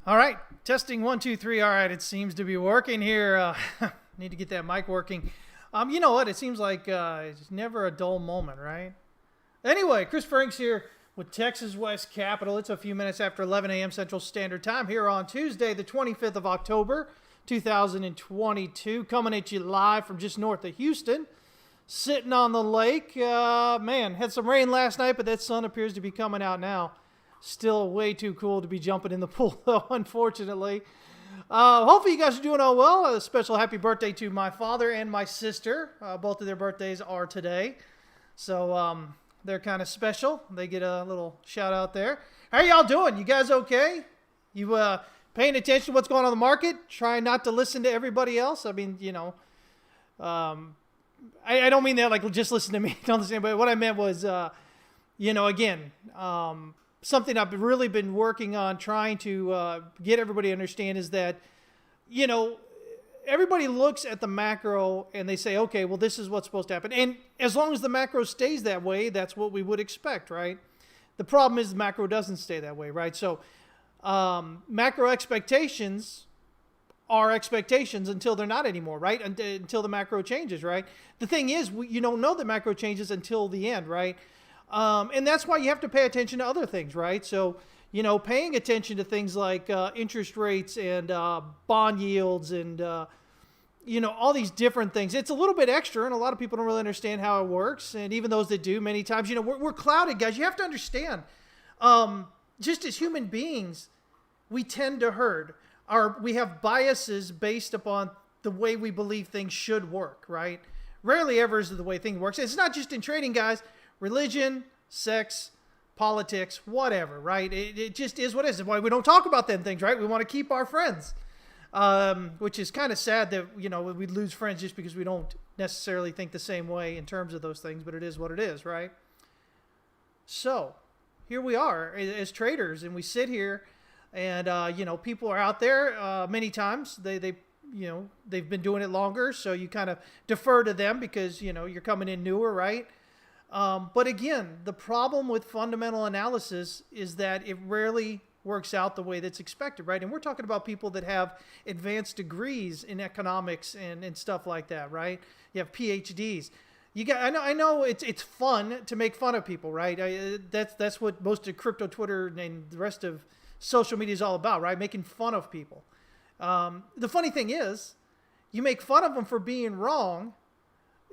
All right, testing 1, 2, 3. All right, it seems to be working here. Need to get that mic working. You know what? It seems like it's never a dull moment, right? Anyway, Chris Franks here with Texas West Capital. It's a few minutes after 11 a.m. Central Standard Time here on Tuesday, the 25th of October, 2022. Coming at you live from just north of Houston. Sitting on the lake. Man, had some rain last night, but that sun appears to be coming out now. Still way too cool to be jumping in the pool, though, unfortunately. Hopefully you guys are doing all well. A special happy birthday to my father and my sister. Both of their birthdays are today. So they're kind of special. They get a little shout out there. How y'all doing? You guys okay? You paying attention to what's going on in the market? Trying not to listen to everybody else? I mean, you know, I don't mean that like just listen to me. Don't listen to anybody. What I meant was, you know, again, something I've really been working on trying to get everybody to understand is that, you know, everybody looks at the macro and they say, okay, well, this is what's supposed to happen. And as long as the macro stays that way, that's what we would expect, right? The problem is the macro doesn't stay that way, right? So macro expectations are expectations until they're not anymore, right? Until the macro changes, right? The thing is, you don't know the macro changes until the end, right? And that's why you have to pay attention to other things, right? So, you know, paying attention to things like interest rates and bond yields and, you know, all these different things. It's a little bit extra, and a lot of people don't really understand how it works. And even those that do, many times, you know, we're clouded, guys. You have to understand, just as human beings, we tend to herd. We have biases based upon the way we believe things should work, right? Rarely ever is the way things work. It's not just in trading, guys. Religion, sex, politics, whatever, right? It just is what it is. That's why we don't talk about them things, right? We want to keep our friends, which is kind of sad that, you know, we lose friends just because we don't necessarily think the same way in terms of those things, but it is what it is, right? So here we are as traders, and we sit here, and, you know, people are out there many times. They you know, they've been doing it longer, so you kind of defer to them because, you know, you're coming in newer, right? But again, the problem with fundamental analysis is that it rarely works out the way that's expected, right? And we're talking about people that have advanced degrees in economics and stuff like that, right? You have PhDs. I know it's fun to make fun of people, right? That's what most of crypto Twitter and the rest of social media is all about, right? Making fun of people. The funny thing is, you make fun of them for being wrong,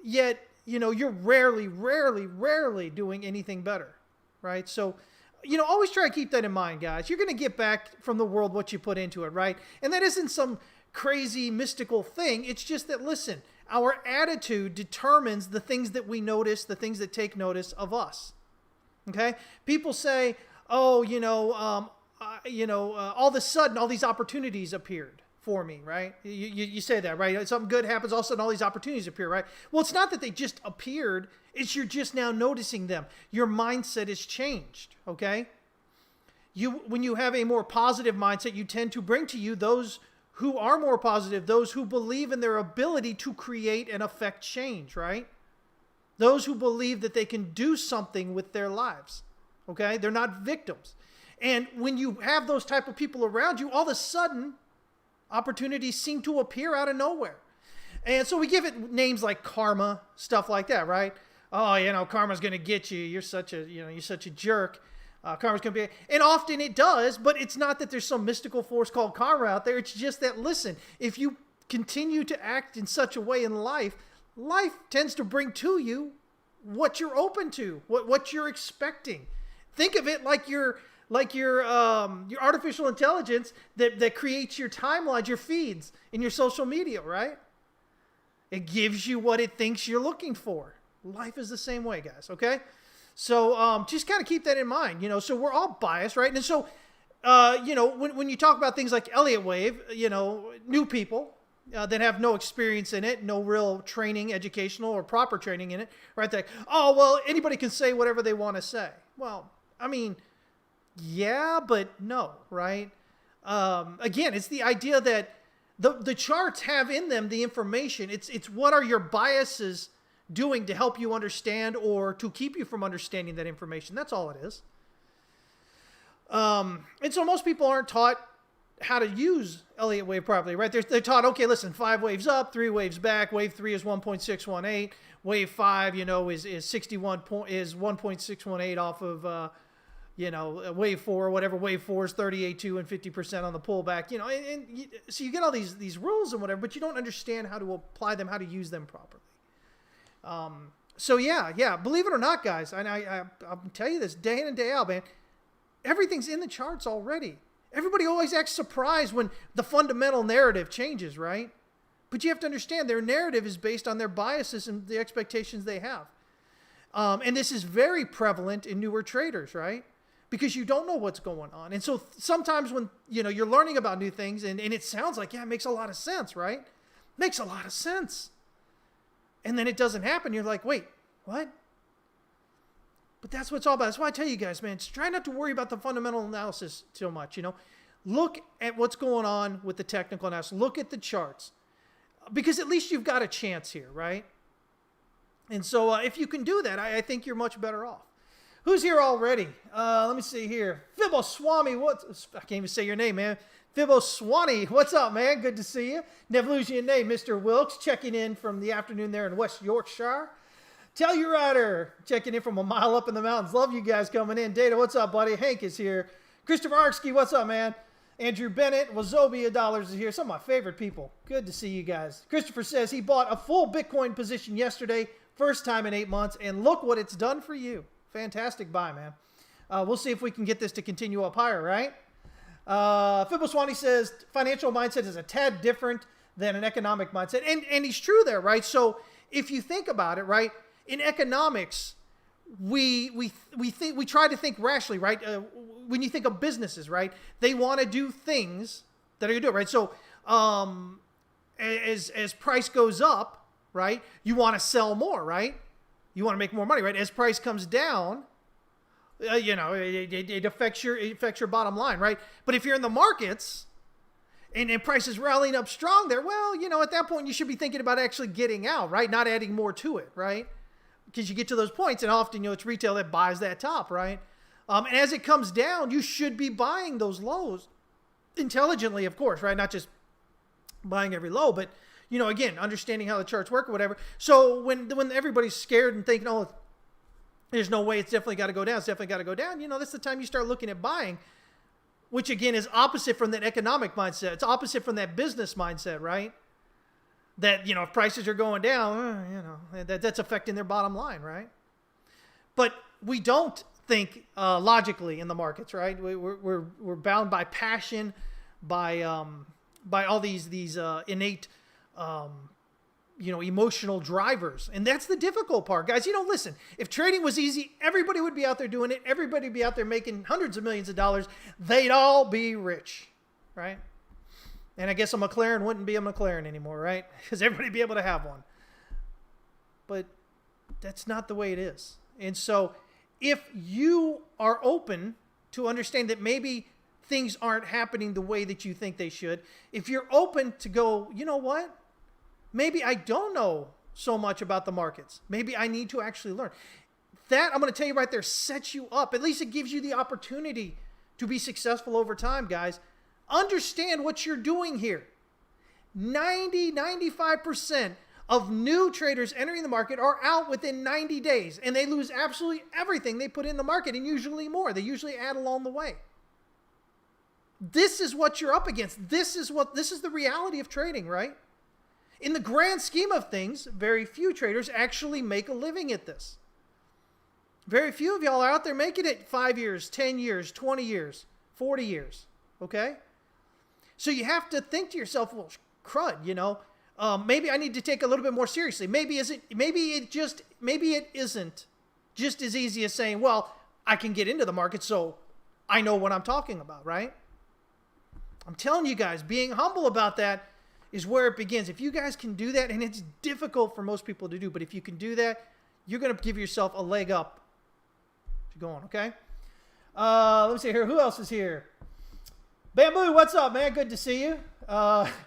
yet you know, you're rarely doing anything better, right? So, you know, always try to keep that in mind, guys. You're going to get back from the world what you put into it, right? And that isn't some crazy mystical thing. It's just that, listen, our attitude determines the things that we notice, the things that take notice of us, okay? People say, oh, all of a sudden, all these opportunities appeared for me, right? You say that, right? Something good happens, all of a sudden all these opportunities appear, right? Well, it's not that they just appeared, it's you're just now noticing them. Your mindset has changed, okay? When you have a more positive mindset, you tend to bring to you those who are more positive, those who believe in their ability to create and affect change, right? Those who believe that they can do something with their lives, okay? They're not victims. And when you have those type of people around you, all of a sudden, opportunities seem to appear out of nowhere. And so we give it names like karma, stuff like that, right? Oh, you know, karma's going to get you. You're such a jerk. Karma's going to be, and often it does, but it's not that there's some mystical force called karma out there. It's just that, listen, if you continue to act in such a way in life, life tends to bring to you what you're open to, what you're expecting. Think of it like your artificial intelligence that creates your timelines, your feeds in your social media, right? It gives you what it thinks you're looking for. Life is the same way, guys, okay? So just kind of keep that in mind, you know, so we're all biased, right? And so, you know, when you talk about things like Elliott Wave, you know, new people that have no experience in it, no real training, educational or proper training in it, right? They're like, oh, well, anybody can say whatever they want to say. Well, I mean, yeah, but no, right? Again, it's the idea that the charts have in them the information. It's what are your biases doing to help you understand or to keep you from understanding that information. That's all it is. And so most people aren't taught how to use Elliott wave properly, right? They're taught, okay, listen, 5 waves up, 3 waves back. Wave 3 is 1.618. Wave 5, is 1.618 off of wave 4, whatever. Wave 4 is 38.2 and 50% on the pullback. So you get all these rules and whatever, but you don't understand how to apply them, how to use them properly. So yeah, believe it or not, guys, and I'll tell you this day in and day out, man, everything's in the charts already. Everybody always acts surprised when the fundamental narrative changes, right? But you have to understand their narrative is based on their biases and the expectations they have. And this is very prevalent in newer traders, right? Because you don't know what's going on. And so sometimes when, you're learning about new things and it sounds like, yeah, it makes a lot of sense, right? Makes a lot of sense. And then it doesn't happen. You're like, wait, what? But that's what it's all about. That's why I tell you guys, man, just try not to worry about the fundamental analysis so much, Look at what's going on with the technical analysis. Look at the charts. Because at least you've got a chance here, right? And so if you can do that, I think you're much better off. Who's here already? Let me see here. Fibbo Swami, I can't even say your name, man. Fibbo Swani, what's up, man? Good to see you. Never lose your name, Mr. Wilkes, checking in from the afternoon there in West Yorkshire. Tell your rider, checking in from a mile up in the mountains. Love you guys coming in. Data, what's up, buddy? Hank is here. Christopher Arksky, what's up, man? Andrew Bennett, Wazobia Dollars is here. Some of my favorite people. Good to see you guys. Christopher says he bought a full Bitcoin position yesterday, first time in 8 months, and look what it's done for you. Fantastic buy, man. We'll see if we can get this to continue up higher, right? Fiboswani says financial mindset is a tad different than an economic mindset. And he's true there, right? So if you think about it, right, in economics, we try to think rationally, right? When you think of businesses, right, they want to do things that are going to do it, right? So as price goes up, right, you want to sell more, right? You want to make more money, right? As price comes down, it affects your bottom line, right? But if you're in the markets and price is rallying up strong there, well, at that point you should be thinking about actually getting out, right? Not adding more to it, right? Because you get to those points and often, it's retail that buys that top, right? And as it comes down, you should be buying those lows intelligently, of course, right? Not just buying every low, but, again, understanding how the charts work or whatever. So when everybody's scared and thinking, oh, there's no way, it's definitely got to go down, that's the time you start looking at buying, which, again, is opposite from that economic mindset. It's opposite from that business mindset, right? That, if prices are going down, that's affecting their bottom line, right? But we don't think logically in the markets, right? We're bound by passion, by all these innate, emotional drivers. And that's the difficult part, guys. Listen, if trading was easy, everybody would be out there doing it. Everybody would be out there making hundreds of millions of dollars. They'd all be rich, right? And I guess a McLaren wouldn't be a McLaren anymore, right? Because everybody would be able to have one. But that's not the way it is. And so if you are open to understand that maybe things aren't happening the way that you think they should, if you're open to go, you know what? Maybe I don't know so much about the markets. Maybe I need to actually learn. That, I'm going to tell you right there, sets you up. At least it gives you the opportunity to be successful over time, guys. Understand what you're doing here. 95% of new traders entering the market are out within 90 days, and they lose absolutely everything they put in the market, and usually more. They usually add along the way. This is what you're up against. This is the reality of trading, right? In the grand scheme of things, very few traders actually make a living at this. Very few of y'all are out there making it 5 years, 10 years, 20 years, 40 years, okay? So you have to think to yourself, well, crud, maybe I need to take a little bit more seriously. Maybe it isn't just as easy as saying, well, I can get into the market, so I know what I'm talking about, right? I'm telling you guys, being humble about that is where it begins. If you guys can do that, and it's difficult for most people to do, but if you can do that, you're going to give yourself a leg up to go on, okay? Let me see here. Who else is here? Bamboo, what's up, man? Good to see you.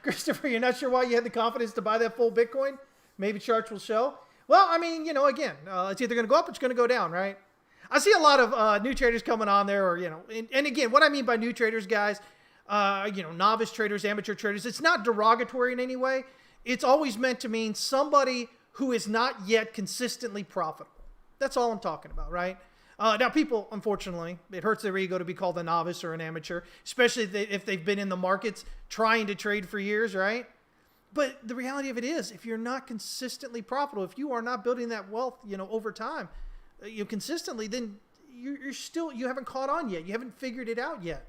Christopher, you're not sure why you had the confidence to buy that full Bitcoin? Maybe charts will show. Well, I mean, again, it's either going to go up or it's going to go down, right? I see a lot of new traders coming on there, or, and again, what I mean by new traders, guys, novice traders, amateur traders. It's not derogatory in any way. It's always meant to mean somebody who is not yet consistently profitable. That's all I'm talking about, right? Now, people, unfortunately, it hurts their ego to be called a novice or an amateur, especially if they've been in the markets trying to trade for years, right? But the reality of it is, if you're not consistently profitable, if you are not building that wealth, over time, consistently, then you haven't caught on yet. You haven't figured it out yet.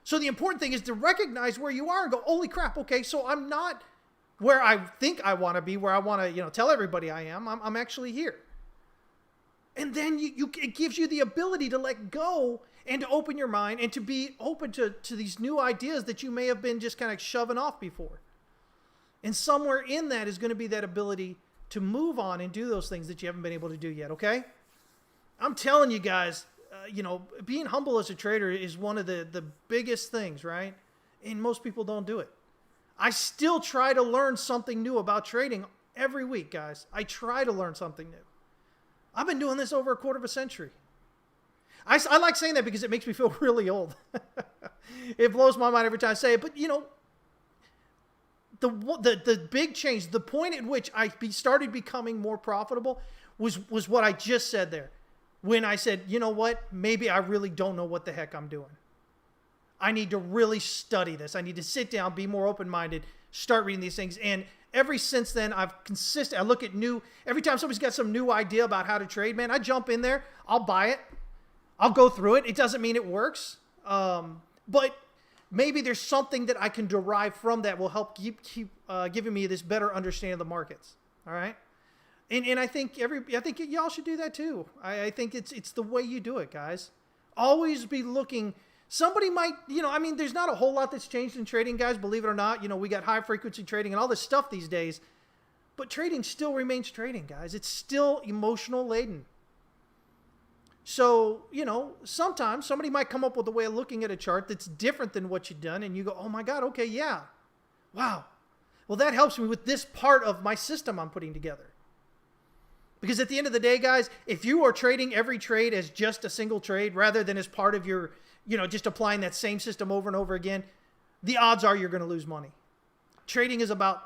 So the important thing is to recognize where you are and go, holy crap, okay, so I'm not where I think I want to be, where I want to, tell everybody I am. I'm actually here. And then it gives you the ability to let go and to open your mind and to be open to these new ideas that you may have been just kind of shoving off before. And somewhere in that is going to be that ability to move on and do those things that you haven't been able to do yet, okay? I'm telling you guys, being humble as a trader is one of the biggest things, right? And most people don't do it. I still try to learn something new about trading every week, guys. I try to learn something new. I've been doing this over a quarter of a century. I like saying that because it makes me feel really old. It blows my mind every time I say it. But, the big change, the point at which I started becoming more profitable was what I just said there. When I said, you know what, maybe I really don't know what the heck I'm doing. I need to really study this. I need to sit down, be more open-minded, start reading these things. And ever since then, I look at every time somebody's got some new idea about how to trade, man, I jump in there, I'll buy it, I'll go through it. It doesn't mean it works, but maybe there's something that I can derive from that will help keep giving me this better understanding of the markets. All right, and I think y'all should do that too. I think it's the way you do it, guys. Always be looking. Somebody might, there's not a whole lot that's changed in trading, guys, believe it or not. We got high frequency trading and all this stuff these days, but trading still remains trading, guys. It's still emotional laden. So, sometimes somebody might come up with a way of looking at a chart that's different than what you've done, and you go, oh my God, okay, yeah. Wow. Well, that helps me with this part of my system I'm putting together. Because at the end of the day, guys, if you are trading every trade as just a single trade rather than as part of your, just applying that same system over and over again, the odds are you're going to lose money. Trading is about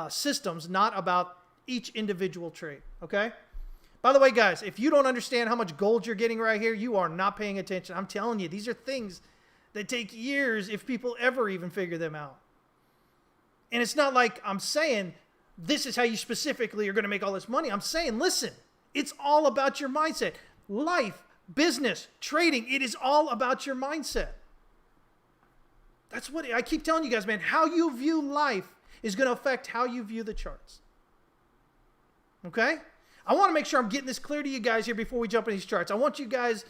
systems, not about each individual trade, okay? By the way, guys, if you don't understand how much gold you're getting right here, you are not paying attention. I'm telling you, these are things that take years if people ever even figure them out. And it's not like I'm saying this is how you specifically are going to make all this money. I'm saying, listen, it's all about your mindset. Life, business, trading, it is all about your mindset. That's what I keep telling you guys, man. How you view life is going to affect how you view the charts. Okay? I want to make sure I'm getting this clear to you guys here before we jump into these charts. I want you guys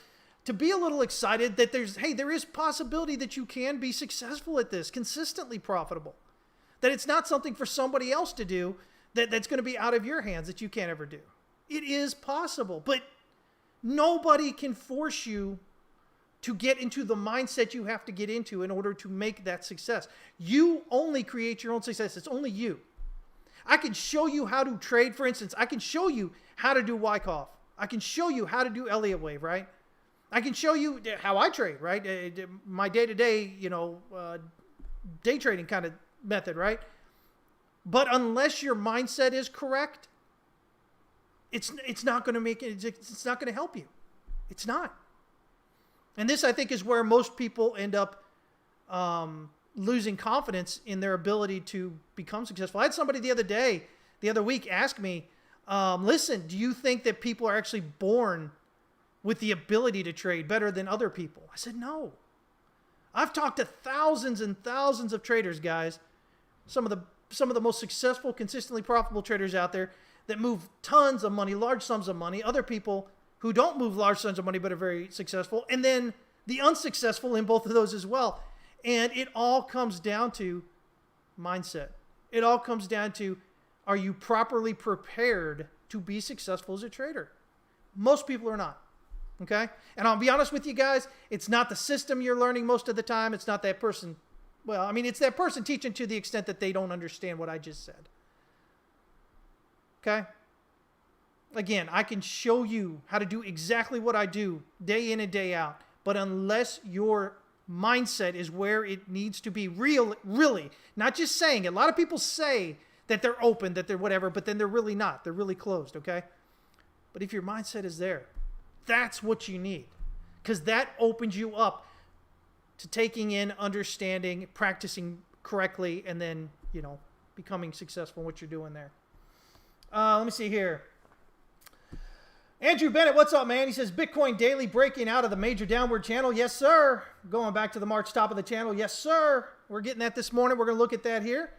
to be a little excited that there is possibility that you can be successful at this, consistently profitable. That it's not something for somebody else to do that's going to be out of your hands that you can't ever do. It is possible, but nobody can force you to get into the mindset you have to get into in order to make that success. You only create your own success. It's only you. I can show you how to trade. For instance, I can show you how to do Wyckoff. I can show you how to do Elliott Wave, right? I can show you how I trade, right? My day-to-day, day trading kind of method, right? But unless your mindset is correct, it's not going to make it. It's not going to help you. It's not. And this, I think, is where most people end up losing confidence in their ability to become successful. I had somebody the other week ask me, listen, do you think that people are actually born with the ability to trade better than other people? I said, no. I've talked to thousands and thousands of traders, guys. Some of the most successful, consistently profitable traders out there that move tons of money, large sums of money. Other people who don't move large sums of money but are very successful. And then the unsuccessful in both of those as well. And it all comes down to mindset. It all comes down to, are you properly prepared to be successful as a trader? Most people are not. Okay? And I'll be honest with you guys, it's not the system you're learning most of the time. It's not that person. Well, I mean, it's that person teaching to the extent that they don't understand what I just said. Okay? Again, I can show you how to do exactly what I do day in and day out. But unless you're mindset is where it needs to be. Really, not just saying it. A lot of people say that they're open, that they're whatever, but then they're really not. They're really closed, okay? But if your mindset is there, that's what you need, because that opens you up to taking in, understanding, practicing correctly, and then, becoming successful in what you're doing there. Let me see here. Andrew Bennett, what's up, man? He says, Bitcoin daily breaking out of the major downward channel. Yes, sir. Going back to the March top of the channel. Yes, sir. We're getting that this morning. We're going to look at that here.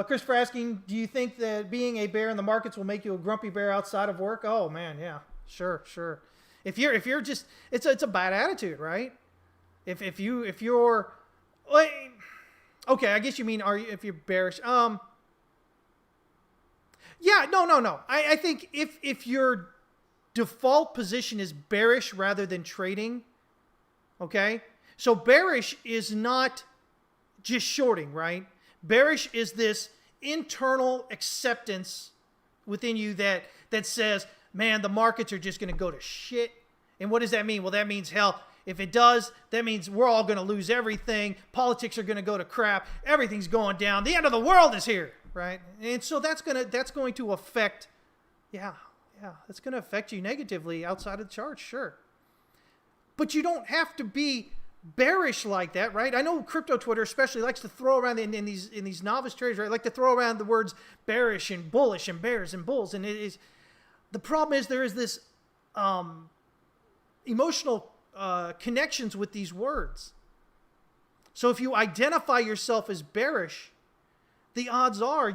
Christopher asking, do you think that being a bear in the markets will make you a grumpy bear outside of work? Oh, man, yeah. Sure. If you're just, it's a bad attitude, right? If you're, okay, I guess you mean, if you're bearish? Yeah, no. I think if your default position is bearish rather than trading, okay? So bearish is not just shorting, right? Bearish is this internal acceptance within you that says, man, the markets are just going to go to shit. And what does that mean? Well, that means, hell, if it does, that means we're all going to lose everything. Politics are going to go to crap. Everything's going down. The end of the world is here, right? And so that's going to affect, that's going to affect you negatively outside of the chart, sure. But you don't have to be bearish like that, right? I know crypto Twitter especially likes to throw around in these novice traders, right? Like to throw around the words bearish and bullish and bears and bulls, and the problem is there is this emotional connections with these words. So if you identify yourself as bearish, the odds are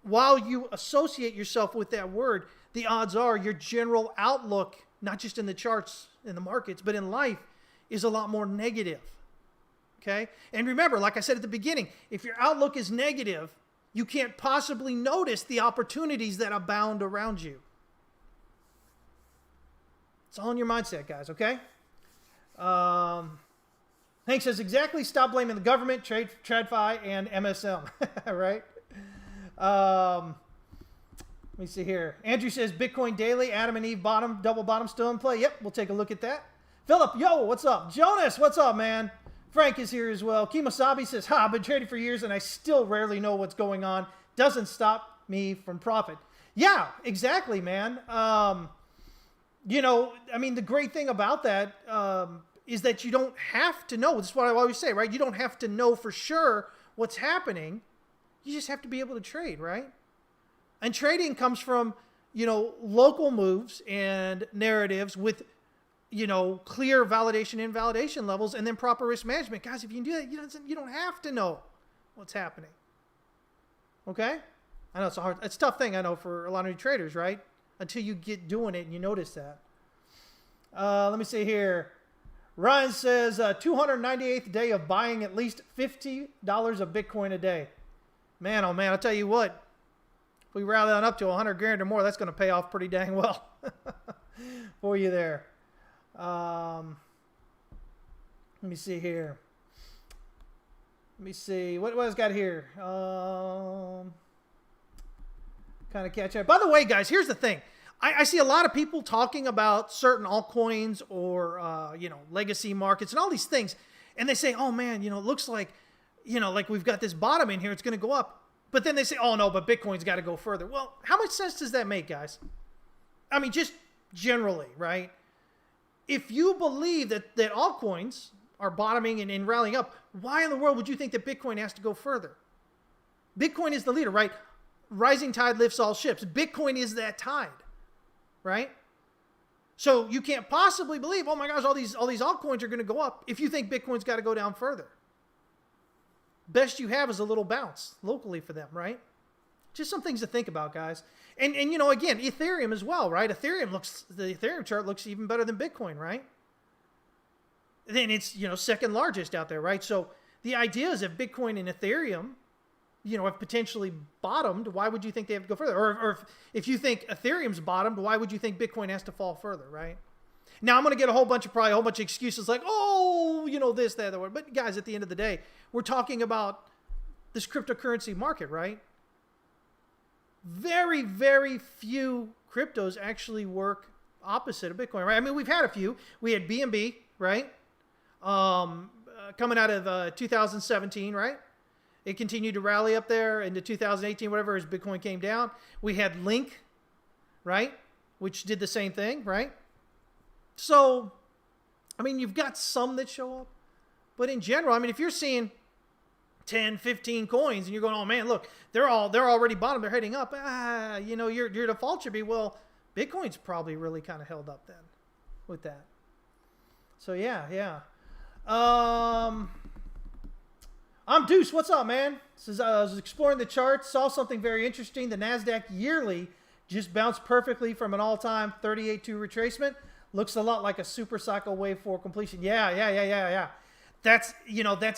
while you associate yourself with that word, the odds are your general outlook, not just in the charts, in the markets, but in life, is a lot more negative, okay? And remember, like I said at the beginning, if your outlook is negative, you can't possibly notice the opportunities that abound around you. It's all in your mindset, guys, okay? Hank says, exactly, stop blaming the government, TradFi, and MSM, right? Let me see here. Andrew says, Bitcoin daily, Adam and Eve bottom, double bottom still in play. Yep, we'll take a look at that. Philip, yo, what's up? Jonas, what's up, man? Frank is here as well. Kimosabi says, I've been trading for years and I still rarely know what's going on. Doesn't stop me from profit. Yeah, exactly, man. The great thing about that is that you don't have to know. This is what I always say, right? You don't have to know for sure what's happening. You just have to be able to trade, right? And trading comes from, local moves and narratives with, clear validation and invalidation levels, and then proper risk management. Guys, if you can do that, you don't have to know what's happening. Okay? I know it's a tough thing, I know, for a lot of new traders, right? Until you get doing it and you notice that. Let me see here. Ryan says, 298th day of buying at least $50 of Bitcoin a day. Man, oh man, I'll tell you what. If we rally on up to 100 grand or more, that's going to pay off pretty dang well for you there. Let me see here. Let me see. What has got here? Kind of catch up. By the way, guys, here's the thing. I see a lot of people talking about certain altcoins or, legacy markets and all these things. And they say, oh, man, it looks like, like we've got this bottom in here. It's going to go up. But then they say, oh, no, but Bitcoin's got to go further. Well, how much sense does that make, guys? I mean, just generally, right? If you believe that altcoins are bottoming and rallying up, why in the world would you think that Bitcoin has to go further? Bitcoin is the leader, right? Rising tide lifts all ships. Bitcoin is that tide, right? So you can't possibly believe, oh my gosh, all these altcoins are going to go up if you think Bitcoin's got to go down further. Best you have is a little bounce locally for them, right? Just some things to think about, guys. And again, Ethereum as well, right? The Ethereum chart looks even better than Bitcoin, right? Then it's, second largest out there, right? So the idea is if Bitcoin and Ethereum, have potentially bottomed, why would you think they have to go further? Or if you think Ethereum's bottomed, why would you think Bitcoin has to fall further, right? Now, I'm going to get a whole bunch of excuses like, oh, this, that, that. But guys, at the end of the day, we're talking about this cryptocurrency market, right? Very, very few cryptos actually work opposite of Bitcoin, right? I mean, we've had a few. We had BNB, right? coming out of 2017, right? It continued to rally up there into 2018, whatever, as Bitcoin came down. We had Link, right, which did the same thing, right? So, I mean, you've got some that show up. But in general, I mean, if you're seeing 10, 15 coins and you're going, oh, man, look, they're already bottom. They're heading up. Your default should be, well, Bitcoin's probably really kind of held up then with that. So, yeah. I'm Deuce. What's up, man? Says I was exploring the charts, saw something very interesting. The NASDAQ yearly just bounced perfectly from an all-time 38.2 retracement. Looks a lot like a super cycle wave for completion. Yeah. That's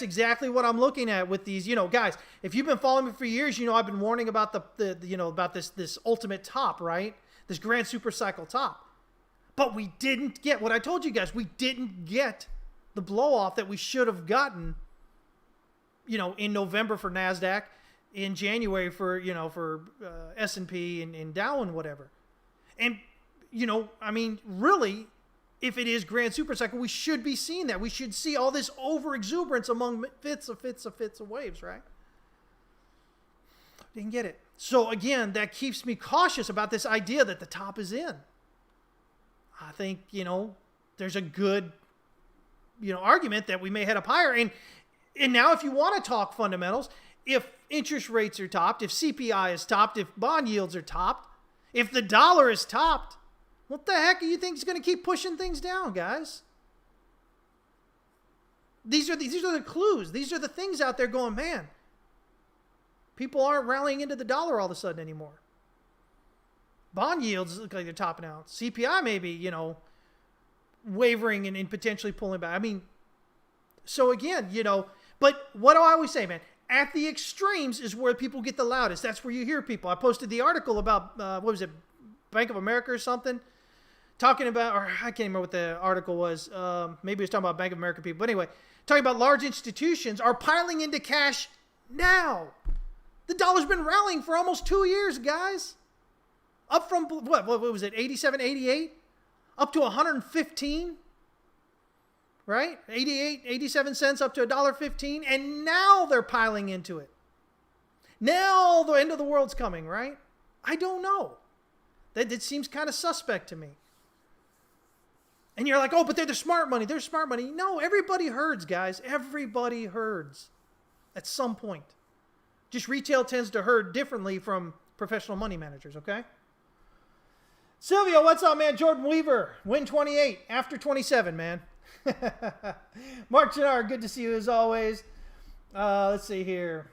exactly what I'm looking at with these, guys. If you've been following me for years, I've been warning about about this ultimate top, right? This grand super cycle top. But we didn't get what I told you guys. We didn't get the blow off that we should have gotten, in November for NASDAQ, in January for S&P and Dow and whatever. And, really, if it is grand super cycle, we should be seeing that. We should see all this over exuberance among fits of waves, right? Didn't get it. So again, that keeps me cautious about this idea that the top is in. I think, there's a good, argument that we may head up higher. And now if you want to talk fundamentals, if interest rates are topped, if CPI is topped, if bond yields are topped, if the dollar is topped, what the heck do you think is going to keep pushing things down, guys? These are the clues. These are the things out there going, man, people aren't rallying into the dollar all of a sudden anymore. Bond yields look like they're topping out. CPI maybe, wavering and potentially pulling back. I mean, so again, but what do I always say, man? At the extremes is where people get the loudest. That's where you hear people. I posted the article about, Bank of America or something, talking about, or I can't remember what the article was. Maybe it was talking about Bank of America people. But anyway, talking about large institutions are piling into cash now. The dollar's been rallying for almost 2 years, guys. Up from, what was it, 87, 88? Up to 115, right? 88, 87 cents up to $1.15. And now they're piling into it. Now the end of the world's coming, right? I don't know. That seems kind of suspect to me. And you're like, oh, but they're the smart money. They're smart money. No, everybody herds, guys. Everybody herds at some point. Just retail tends to herd differently from professional money managers, okay? Sylvia, what's up, man? Jordan Weaver, win 28 after 27, man. Mark Chenard, good to see you as always. Let's see here.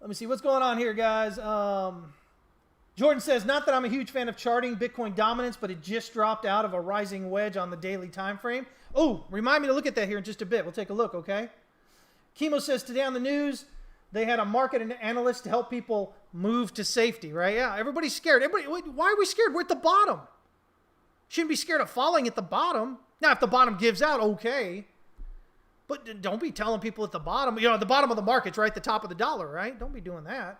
Let me see what's going on here, guys. Jordan says, not that I'm a huge fan of charting Bitcoin dominance, but it just dropped out of a rising wedge on the daily time frame. Oh, remind me to look at that here in just a bit. We'll take a look, okay? Chemo says, today on the news, they had a market analyst to help people move to safety, right? Yeah, everybody's scared. Why are we scared? We're at the bottom. Shouldn't be scared of falling at the bottom. Now, if the bottom gives out, okay. But don't be telling people at the bottom, at the bottom of the market's right at the top of the dollar, right? Don't be doing that.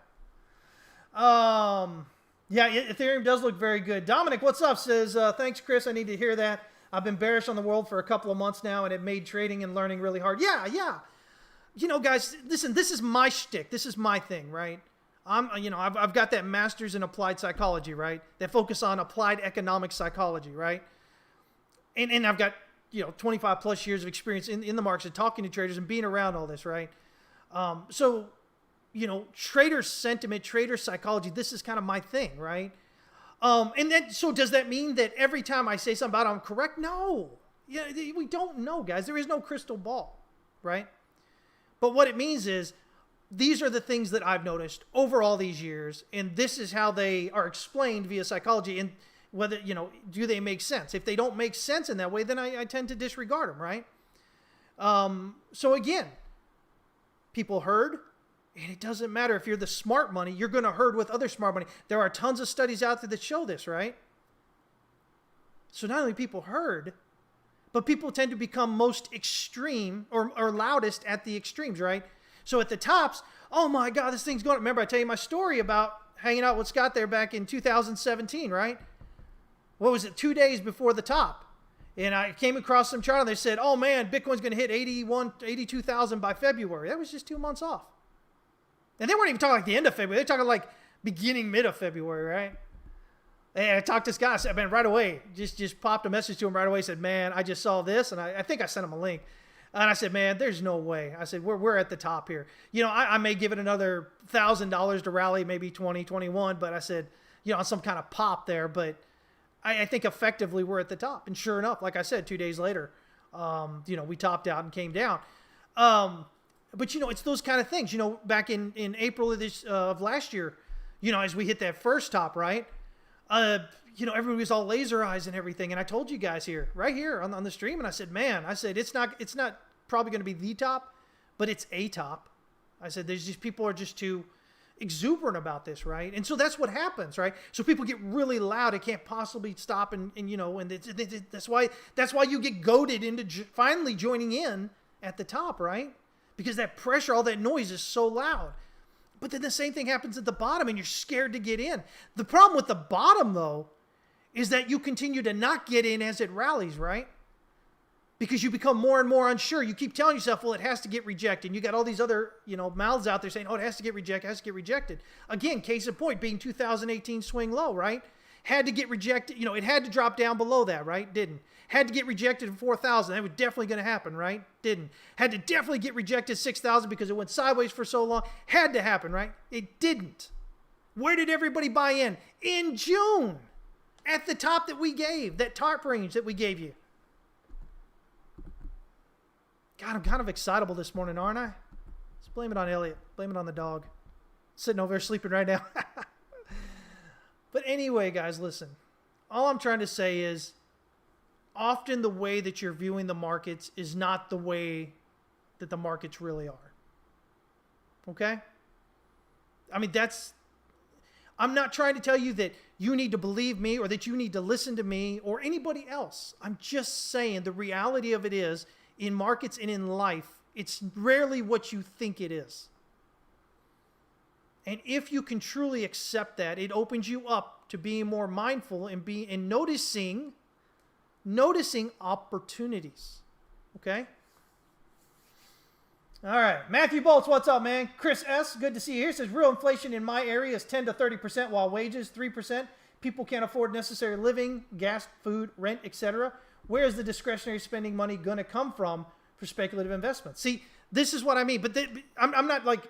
Yeah, Ethereum does look very good. Dominic, what's up? Says, thanks, Chris. I need to hear that. I've been bearish on the world for a couple of months now, and it made trading and learning really hard. Yeah. Guys, listen, this is my shtick. This is my thing, right? I've got that master's in applied psychology, right? That focus on applied economic psychology, right? And I've got, 25 plus years of experience in the markets and talking to traders and being around all this, right? So, trader sentiment, trader psychology, this is kind of my thing, right? And then, so does that mean that every time I say something about it, I'm correct? No. Yeah, we don't know, guys. There is no crystal ball, right? But what it means is these are the things that I've noticed over all these years, and this is how they are explained via psychology, and whether, do they make sense? If they don't make sense in that way, then I tend to disregard them, right? So again, people herd, and it doesn't matter if you're the smart money, you're going to herd with other smart money. There are tons of studies out there that show this, right? So not only people herd, but people tend to become most extreme or loudest at the extremes, right? So at the tops, oh my God, this thing's going. Remember, I tell you my story about hanging out with Scott there back in 2017, right? What was it? 2 days before the top. And I came across some chart and they said, oh man, Bitcoin's going to hit 82,000 by February. That was just 2 months off. And they weren't even talking like the end of February. They're talking like beginning, mid of February, right? And I talked to this guy. I said, man, right away, just popped a message to him right away. Said, man, I just saw this. And I think I sent him a link. And I said, man, there's no way. I said, we're at the top here. I may give it another $1,000 to rally, maybe 20, 21. But I said, on some kind of pop there. But I think effectively we're at the top. And sure enough, like I said, 2 days later, we topped out and came down. But, it's those kind of things. Back in April of last year, as we hit that first top, right? Everybody was all laser eyes and everything. And I told you guys right here on the stream, and I said, man, it's not probably going to be the top, but it's a top. I said, there's just people are just too exuberant about this, right? And so that's what happens, right? So people get really loud. It can't possibly stop. And that's why you get goaded into finally joining in at the top, right? Because that pressure, all that noise is so loud. But then the same thing happens at the bottom and you're scared to get in. The problem with the bottom, though, is that you continue to not get in as it rallies, right? Because you become more and more unsure. You keep telling yourself, well, it has to get rejected. And you got all these other, mouths out there saying, oh, it has to get rejected, it has to get rejected. Again, case in point, being 2018 swing low, right? Had to get rejected. It had to drop down below that, right? Didn't. Had to get rejected at 4,000. That was definitely going to happen, right? Didn't. Had to definitely get rejected 6,000 because it went sideways for so long. Had to happen, right? It didn't. Where did everybody buy in? In June. At the top that we gave, that top range that we gave you. God, I'm kind of excitable this morning, aren't I? Let's blame it on Elliot. Blame it on the dog. Sitting over there sleeping right now. But anyway, guys, listen. All I'm trying to say is often the way that you're viewing the markets is not the way that the markets really are. Okay? I mean, I'm not trying to tell you that you need to believe me or that you need to listen to me or anybody else. I'm just saying the reality of it is in markets and in life, it's rarely what you think it is. And if you can truly accept that, it opens you up to being more mindful and noticing opportunities. Okay? All right. Matthew Bolts, what's up, man? Chris S., good to see you here. Says, real inflation in my area is 10 to 30%, while wages, 3%. People can't afford necessary living, gas, food, rent, etc. Where is the discretionary spending money going to come from for speculative investments? See, this is what I mean. But I'm not like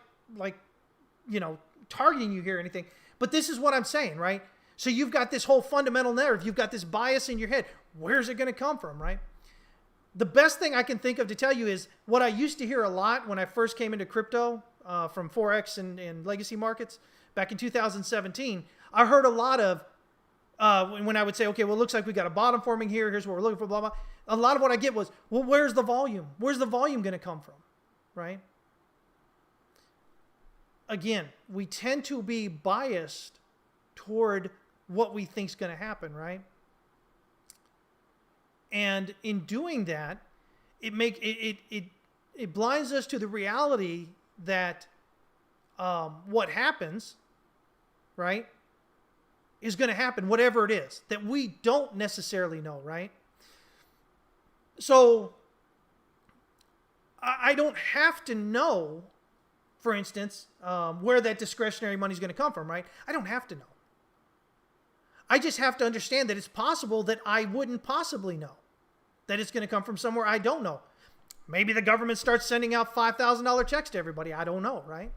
targeting you here or anything. But this is what I'm saying, right? So you've got this whole fundamental narrative. You've got this bias in your head. Where's it going to come from, right? The best thing I can think of to tell you is what I used to hear a lot when I first came into crypto from Forex and legacy markets back in 2017. I heard a lot of when I would say, okay, well, it looks like we got a bottom forming here. Here's what we're looking for, blah, blah. A lot of what I get was, well, where's the volume? Where's the volume going to come from, right? Again, we tend to be biased toward what we think is going to happen, right? And in doing that, it blinds us to the reality that what happens, right, is going to happen, whatever it is, that we don't necessarily know, right? So I don't have to know, for instance, where that discretionary money is going to come from, right? I don't have to know. I just have to understand that it's possible that I wouldn't possibly know, that it's going to come from somewhere I don't know. Maybe the government starts sending out $5,000 checks to everybody. I don't know, right?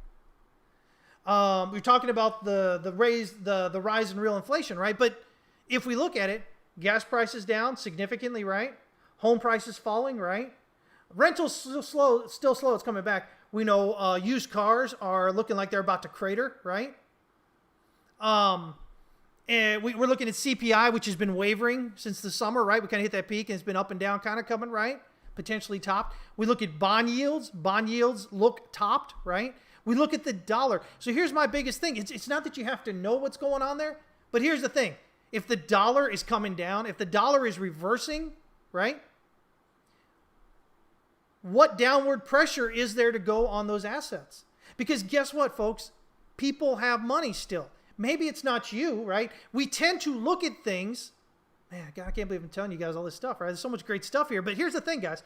We're talking about the rise in real inflation, right? But if we look at it, gas prices down significantly, right? Home prices falling, right? Rentals still slow. It's coming back. We know used cars are looking like they're about to crater, right? And we're looking at CPI, which has been wavering since the summer, right? We kind of hit that peak and it's been up and down kind of coming, right? Potentially topped. We look at bond yields. Bond yields look topped, right? We look at the dollar. So here's my biggest thing. It's not that you have to know what's going on there, but here's the thing. If the dollar is coming down, if the dollar is reversing, right? What downward pressure is there to go on those assets? Because guess what, folks? People have money still. Maybe it's not you, right? We tend to look at things Man, God, I can't believe I'm telling you guys all this stuff, right? There's so much great stuff here. But here's the thing, guys.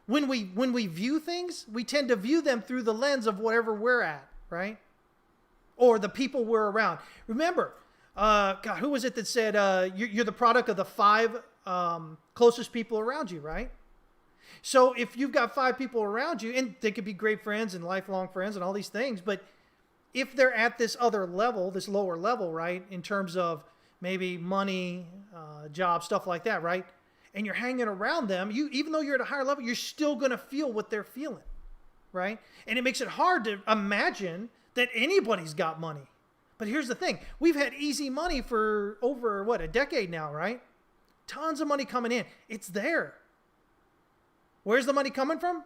When we view things, we tend to view them through the lens of whatever we're at, right? Or the people we're around. Remember, God, who was it that said you're the product of the 5 closest people around you, right? So if you've got 5 people around you, and they could be great friends and lifelong friends and all these things, but if they're at this other level, this lower level, right, in terms of maybe money, job, stuff like that, right? And you're hanging around them, even though you're at a higher level, you're still going to feel what they're feeling, right? And it makes it hard to imagine that anybody's got money. But here's the thing. We've had easy money for over, a decade now, right? Tons of money coming in. It's there. Where's the money coming from?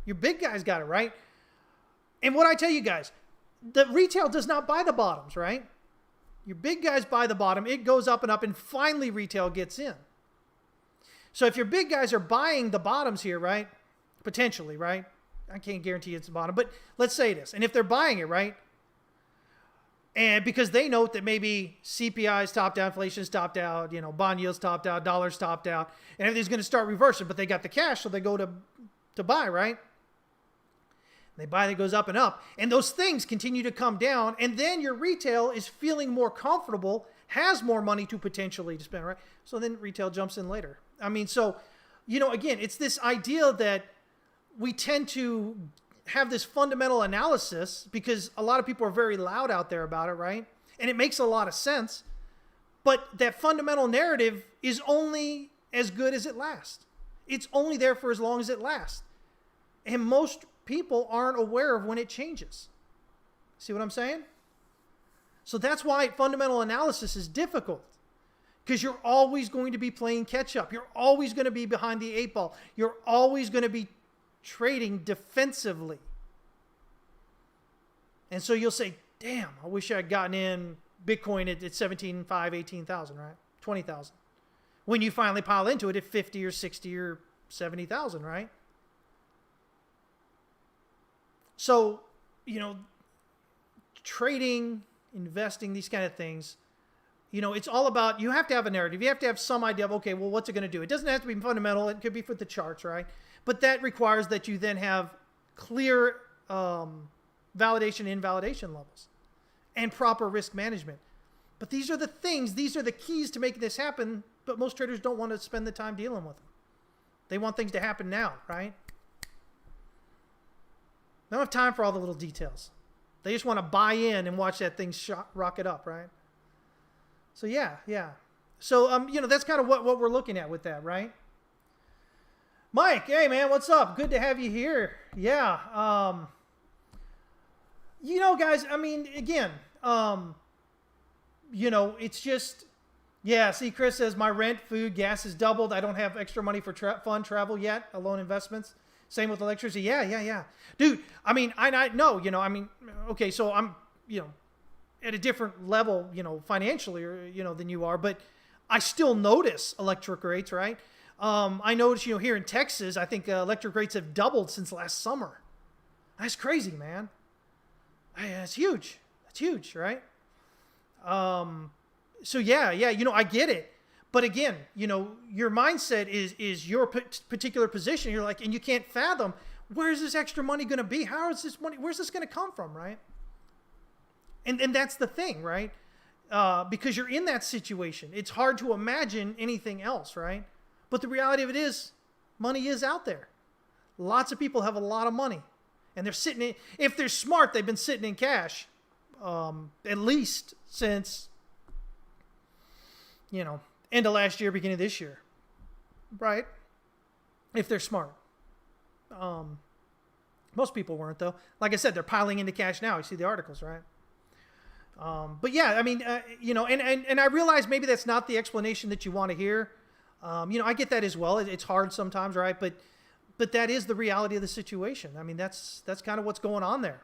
Your big guys got it, right? And what I tell you guys, the retail does not buy the bottoms, right? Your big guys buy the bottom. It goes up, and finally retail gets in. So if your big guys are buying the bottoms here, right? Potentially, right? I can't guarantee it's the bottom, but let's say this. And if they're buying it, right? And because they note that maybe CPI's topped out, inflation's topped out, bond yields topped out, dollars topped out, and everything's going to start reversing, but they got the cash, so they go to buy, right? They buy, it goes up and up, and those things continue to come down, and then your retail is feeling more comfortable, has more money to potentially spend, right? So then retail jumps in later. I mean, so, again, it's this idea that we tend to have this fundamental analysis because a lot of people are very loud out there about it, right? And it makes a lot of sense, but that fundamental narrative is only as good as it lasts. It's only there for as long as it lasts. And most people aren't aware of when it changes. See what I'm saying? So that's why fundamental analysis is difficult, because you're always going to be playing catch up. You're always going to be behind the 8 ball. You're always going to be trading defensively. And so you'll say, damn, I wish I had gotten in Bitcoin at 17,500, 18,000, right? 20,000. When you finally pile into it at 50 or 60 or 70,000, right? So, trading, investing, these kind of things, it's all about, you have to have a narrative. You have to have some idea of, okay, well, what's it going to do? It doesn't have to be fundamental. It could be for the charts, right? But that requires that you then have clear validation, invalidation levels and proper risk management. But these are the keys to making this happen. But most traders don't want to spend the time dealing with them. They want things to happen now, right? They don't have time for all the little details. They just want to buy in and watch that thing rocket up, right? So yeah. So that's kind of what we're looking at with that, right? Mike, hey man, what's up? Good to have you here. Yeah. Guys, I mean, again, it's just, yeah. See, Chris says my rent, food, gas has doubled. I don't have extra money for fund travel yet, alone investments. Same with electricity. Yeah. Dude, I mean, I know, okay, so I'm, at a different level, financially, or, than you are, but I still notice electric rates, right? I notice, here in Texas, I think electric rates have doubled since last summer. That's crazy, man. It's huge. That's huge, right? So yeah, I get it. But again, your mindset is your particular position. You're like, and you can't fathom, where's this extra money going to be? How is this money? Where's this going to come from, right? And that's the thing, right? Because you're in that situation. It's hard to imagine anything else, right? But the reality of it is, money is out there. Lots of people have a lot of money. And they're sitting in, if they're smart, they've been sitting in cash at least since, end of last year, beginning of this year, right? If they're smart. Most people weren't, though. Like I said, they're piling into cash now. You see the articles, right? But yeah, I mean, and I realize maybe that's not the explanation that you want to hear. I get that as well. It's hard sometimes, right? But that is the reality of the situation. I mean, that's kind of what's going on there.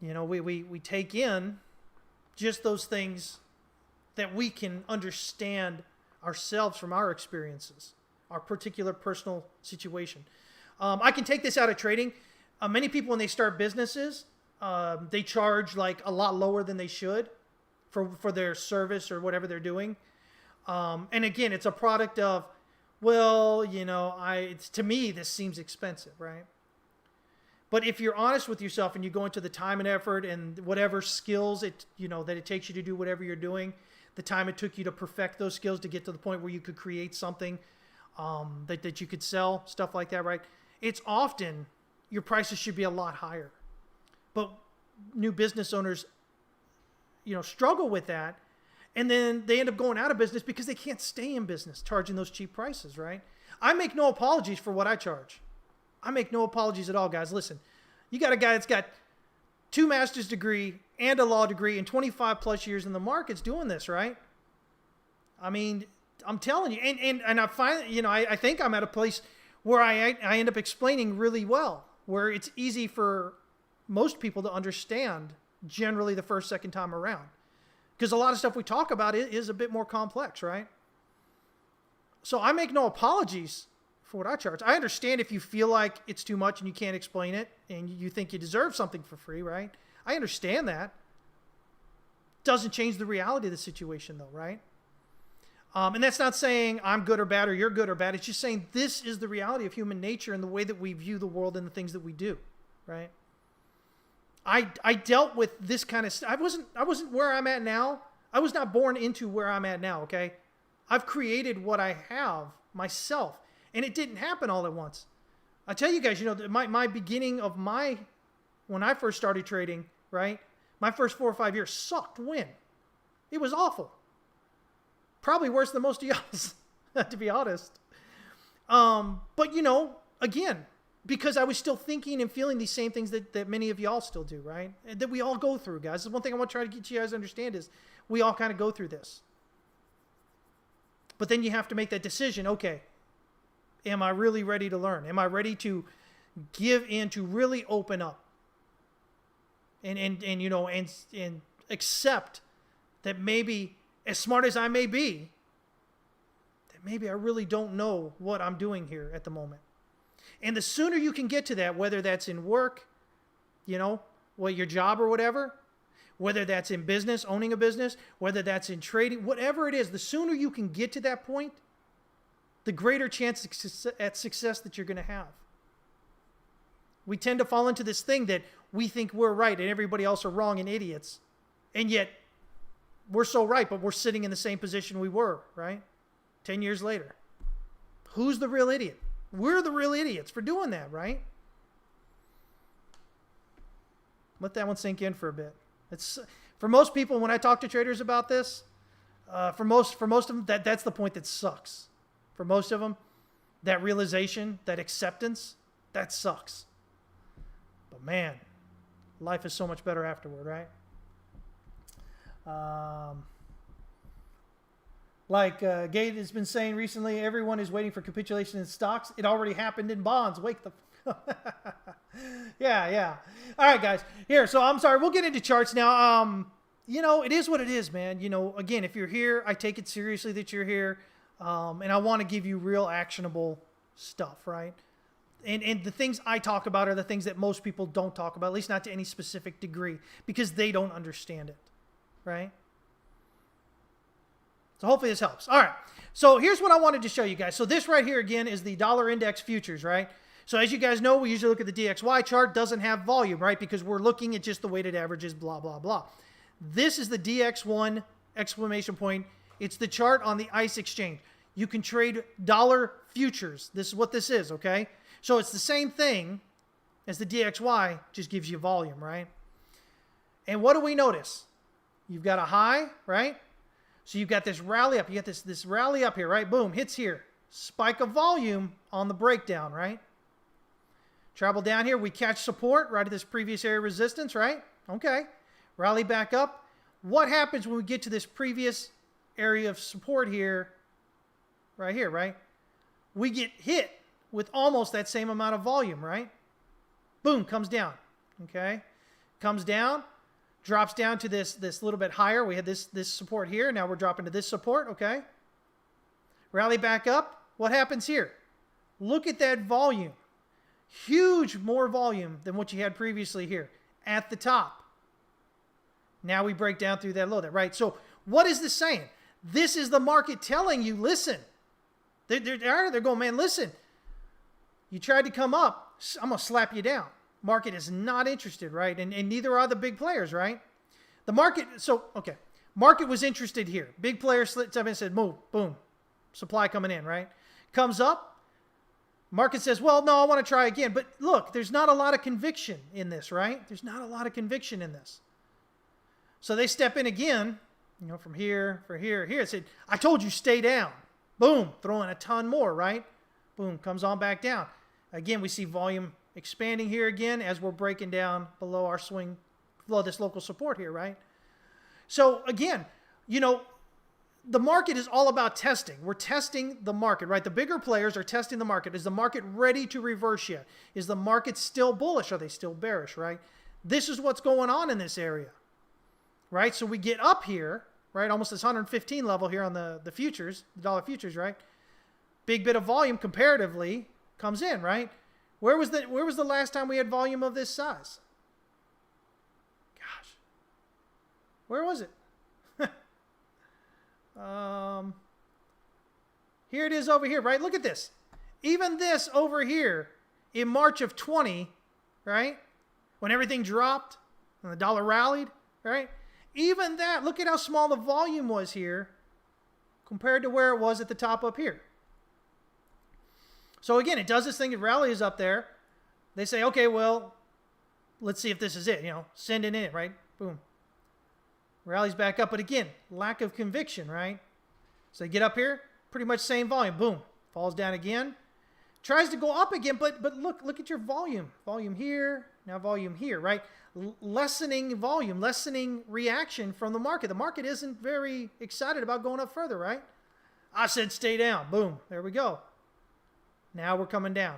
We take in just those things that we can understand ourselves from our experiences, our particular personal situation. I can take this out of trading. Many people, when they start businesses, they charge like a lot lower than they should for their service or whatever they're doing. And again, it's a product of, well, to me, this seems expensive, right? But if you're honest with yourself and you go into the time and effort and whatever skills that it takes you to do whatever you're doing, the time it took you to perfect those skills to get to the point where you could create something that you could sell, stuff like that, right? It's often your prices should be a lot higher. But new business owners, struggle with that. And then they end up going out of business because they can't stay in business charging those cheap prices, right? I make no apologies for what I charge. I make no apologies at all, guys. Listen, you got a guy that's got 2 master's degree and a law degree and 25 plus years in the markets doing this, right? I mean, I'm telling you, and I find, I think I'm at a place where I end up explaining really well, where it's easy for most people to understand generally the first, second time around. Because a lot of stuff we talk about is a bit more complex, right? So I make no apologies for what I charge. I understand if you feel like it's too much and you can't explain it and you think you deserve something for free, right? I understand that. Doesn't change the reality of the situation though, right? And that's not saying I'm good or bad or you're good or bad. It's just saying this is the reality of human nature and the way that we view the world and the things that we do, right? I dealt with this kind of stuff. I wasn't where I'm at now. I was not born into where I'm at now, okay? I've created what I have myself. And it didn't happen all at once. I tell you guys, my beginning of when I first started trading, right? My first 4 or 5 years sucked when. It was awful. Probably worse than most of y'all, to be honest. But, again, because I was still thinking and feeling these same things that many of y'all still do, right? And that we all go through, guys. One thing I want to try to get you guys to understand is we all kind of go through this. But then you have to make that decision. Okay, am I really ready to learn? Am I ready to give in, to really open up? And accept that maybe, as smart as I may be, that maybe I really don't know what I'm doing here at the moment. And the sooner you can get to that, whether that's in work, your job or whatever, whether that's in business, owning a business, whether that's in trading, whatever it is, the sooner you can get to that point, the greater chance at success that you're going to have. We tend to fall into this thing that we think we're right and everybody else are wrong and idiots. And yet we're so right, but we're sitting in the same position we were, right? 10 years later. Who's the real idiot? We're the real idiots for doing that, right? Let that one sink in for a bit. It's for most people, when I talk to traders about this, for most of them, that's the point that sucks. For most of them, that realization, that acceptance, that sucks. But man, life is so much better afterward, right? Like Gate has been saying recently, everyone is waiting for capitulation in stocks. It already happened in bonds. Wake the... Yeah. All right, guys. Here, so I'm sorry. We'll get into charts now. It is what it is, man. Again, if you're here, I take it seriously that you're here. And I want to give you real actionable stuff, right? And the things I talk about are the things that most people don't talk about, at least not to any specific degree, because they don't understand it, right? So hopefully this helps. All right. So here's what I wanted to show you guys. So this right here, again, is the dollar index futures, right? So as you guys know, we usually look at the DXY chart. Doesn't have volume, right? Because we're looking at just the weighted averages, blah, blah, blah. This is the DX1 exclamation point. It's the chart on the ICE exchange. You can trade dollar futures. This is what this is, okay? So it's the same thing as the DXY, just gives you volume, right? And what do we notice? You've got a high, right? So you've got this rally up. You got this rally up here, right? Boom, hits here. Spike of volume on the breakdown, right? Travel down here. We catch support right at this previous area of resistance, right? Okay. Rally back up. What happens when we get to this previous area of support here, right here, right? We get hit with almost that same amount of volume, right? Boom, comes down, okay? Comes down, drops down to this little bit higher. We had this support here. Now we're dropping to this support, okay? Rally back up. What happens here? Look at that volume. Huge more volume than what you had previously here at the top. Now we break down through that low there, right? So what is this saying? This is the market telling you, listen. They're going, man, listen. You tried to come up, I'm going to slap you down. Market is not interested, right? And neither are the big players, right? The market, market was interested here. Big player slits up and said, move, boom, supply coming in, right? Comes up, market says, well, no, I want to try again. But look, there's not a lot of conviction in this, right? There's not a lot of conviction in this. So they step in again, from here, here. It said, I told you, stay down. Boom, throwing a ton more, right? Boom, comes on back down. Again, we see volume expanding here again as we're breaking down below our swing, below this local support here, right? So again, the market is all about testing. We're testing the market, right? The bigger players are testing the market. Is the market ready to reverse yet? Is the market still bullish? Are they still bearish, right? This is what's going on in this area, right? So we get up here, right? Almost this 115 level here on the futures, the dollar futures, right? Big bit of volume comparatively comes in, right? Where was the last time we had volume of this size? Gosh. Where was it? Here it is over here, right? Look at this. Even this over here in March of 20, right? When everything dropped and the dollar rallied, right? Even that, look at how small the volume was here compared to where it was at the top up here. So again, it does this thing, it rallies up there. They say, okay, well, let's see if this is it, send it in, right? Boom. Rallies back up, but again, lack of conviction, right? So they get up here, pretty much same volume, boom. Falls down again. Tries to go up again, but look at your volume. Volume here, now volume here, right? Lessening volume, lessening reaction from the market. The market isn't very excited about going up further, right? I said stay down, boom, there we go. Now we're coming down.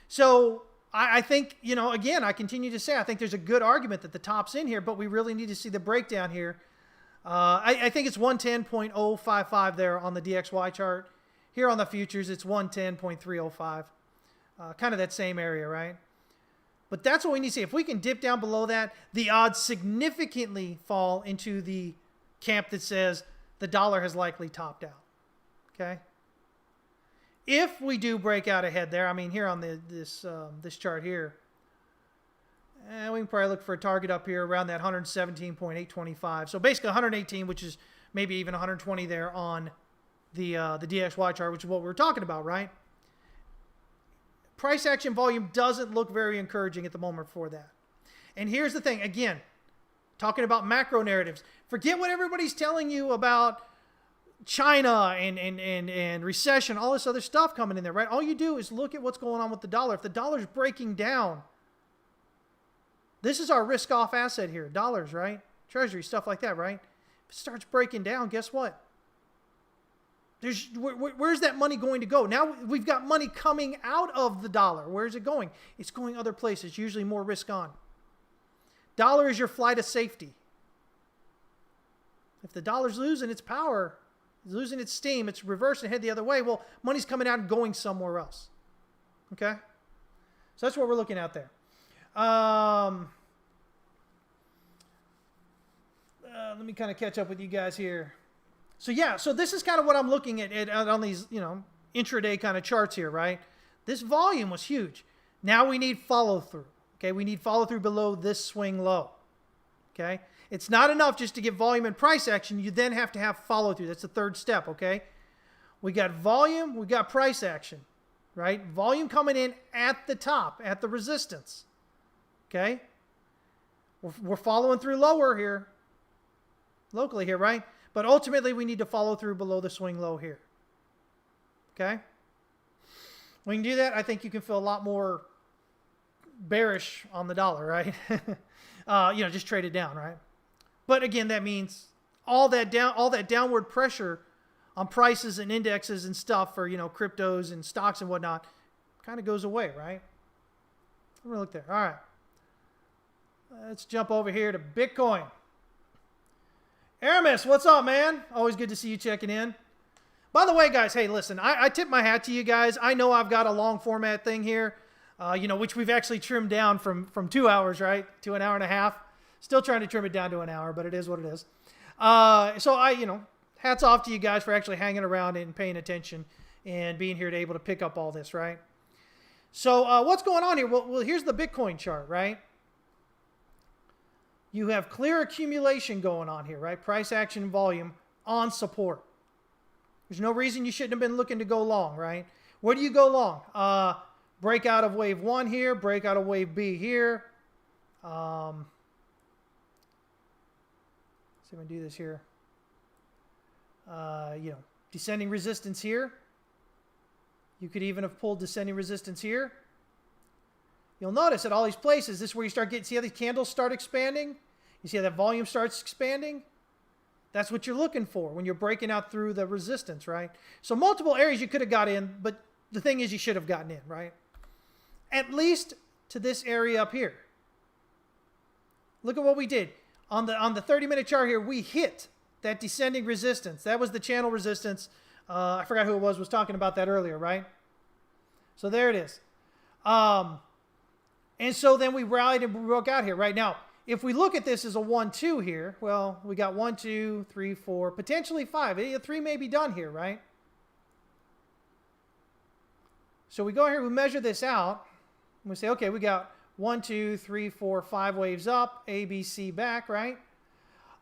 So I think, again, I continue to say, I think there's a good argument that the top's in here, but we really need to see the breakdown here. I think it's 110.055 there on the DXY chart. Here on the futures, it's 110.305. Kind of that same area, right? But that's what we need to see. If we can dip down below that, the odds significantly fall into the camp that says the dollar has likely topped out. Okay? If we do break out ahead there, here on this chart here, we can probably look for a target up here around that 117.825. So basically 118, which is maybe even 120 there on the DXY chart, which is what we were talking about, right? Price action volume doesn't look very encouraging at the moment for that. And here's the thing, again, talking about macro narratives. Forget what everybody's telling you about China and recession, all this other stuff coming in there, right? All you do is look at what's going on with the dollar. If the dollar's breaking down, this is our risk-off asset here, dollars, right? Treasury, stuff like that, right? If it starts breaking down, guess what? Where's that money going to go? Now we've got money coming out of the dollar. Where's it going? It's going other places, usually more risk on. Dollar is your flight of safety. If the dollar's losing its power, it's losing its steam, it's reversing and head the other way, well, money's coming out and going somewhere else. Okay? So that's what we're looking at there. Let me kind of catch up with you guys here. So yeah, so this is kind of what I'm looking at on these, intraday kind of charts here, right? This volume was huge. Now we need follow through. Okay, we need follow through below this swing low. Okay, it's not enough just to get volume and price action. You then have to have follow through. That's the third step. Okay, we got volume, we got price action, right? Volume coming in at the top, at the resistance. Okay, we're following through lower here, locally here, right? But ultimately, we need to follow through below the swing low here. Okay? When you can do that, I think you can feel a lot more bearish on the dollar, right? Just trade it down, right? But again, that means all that downward pressure on prices and indexes and stuff for, cryptos and stocks and whatnot kind of goes away, right? I'm going to look there. All right. Let's jump over here to Bitcoin. Aramis, what's up, man? Always good to see you checking in. By the way, guys, hey, listen, I tip my hat to you guys. I know I've got a long format thing here, which we've actually trimmed down from 2 hours, right, to an hour and a half. Still trying to trim it down to an hour, but it is what it is. So I hats off to you guys for actually hanging around and paying attention and being here to able to pick up all this, right? So what's going on here? Well, here's the Bitcoin chart, right? You have clear accumulation going on here, right? Price action volume on support. There's no reason you shouldn't have been looking to go long, right? Where do you go long? Breakout of wave 1 here, breakout of wave B here. See if I can do this here. Descending resistance here. You could even have pulled descending resistance here. You'll notice at all these places, this is where you start getting, see how these candles start expanding? You see how that volume starts expanding? That's what you're looking for when you're breaking out through the resistance, right? So multiple areas you could have got in, but the thing is you should have gotten in, right? At least to this area up here. Look at what we did. On the 30-minute chart here, we hit that descending resistance. That was the channel resistance. I forgot who it was talking about that earlier, right? So there it is. And so then we rallied and broke out here. Right now, if we look at this as a 1-2 here, well, we got 1, 2, 3, 4, potentially 5. 3 may be done here, right? So we go here, we measure this out, and we say, okay, we got 1, 2, 3, 4, 5 waves up, A, B, C back, right?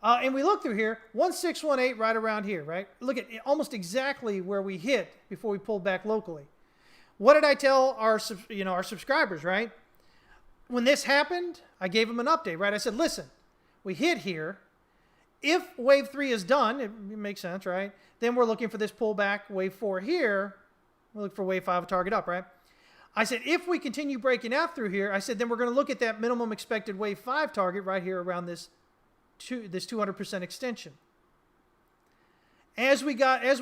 And we look through here, 1618 right around here, right? Look at almost exactly where we hit before we pulled back locally. What did I tell our subscribers, right? When this happened, I gave them an update, right? I said, listen, we hit here. If wave 3 is done, it makes sense, right? Then we're looking for this pullback, wave 4 here. We'll look for wave 5 target up, right? I said, if we continue breaking out through here, I said, then we're going to look at that minimum expected wave 5 target right here around this 200% extension. As we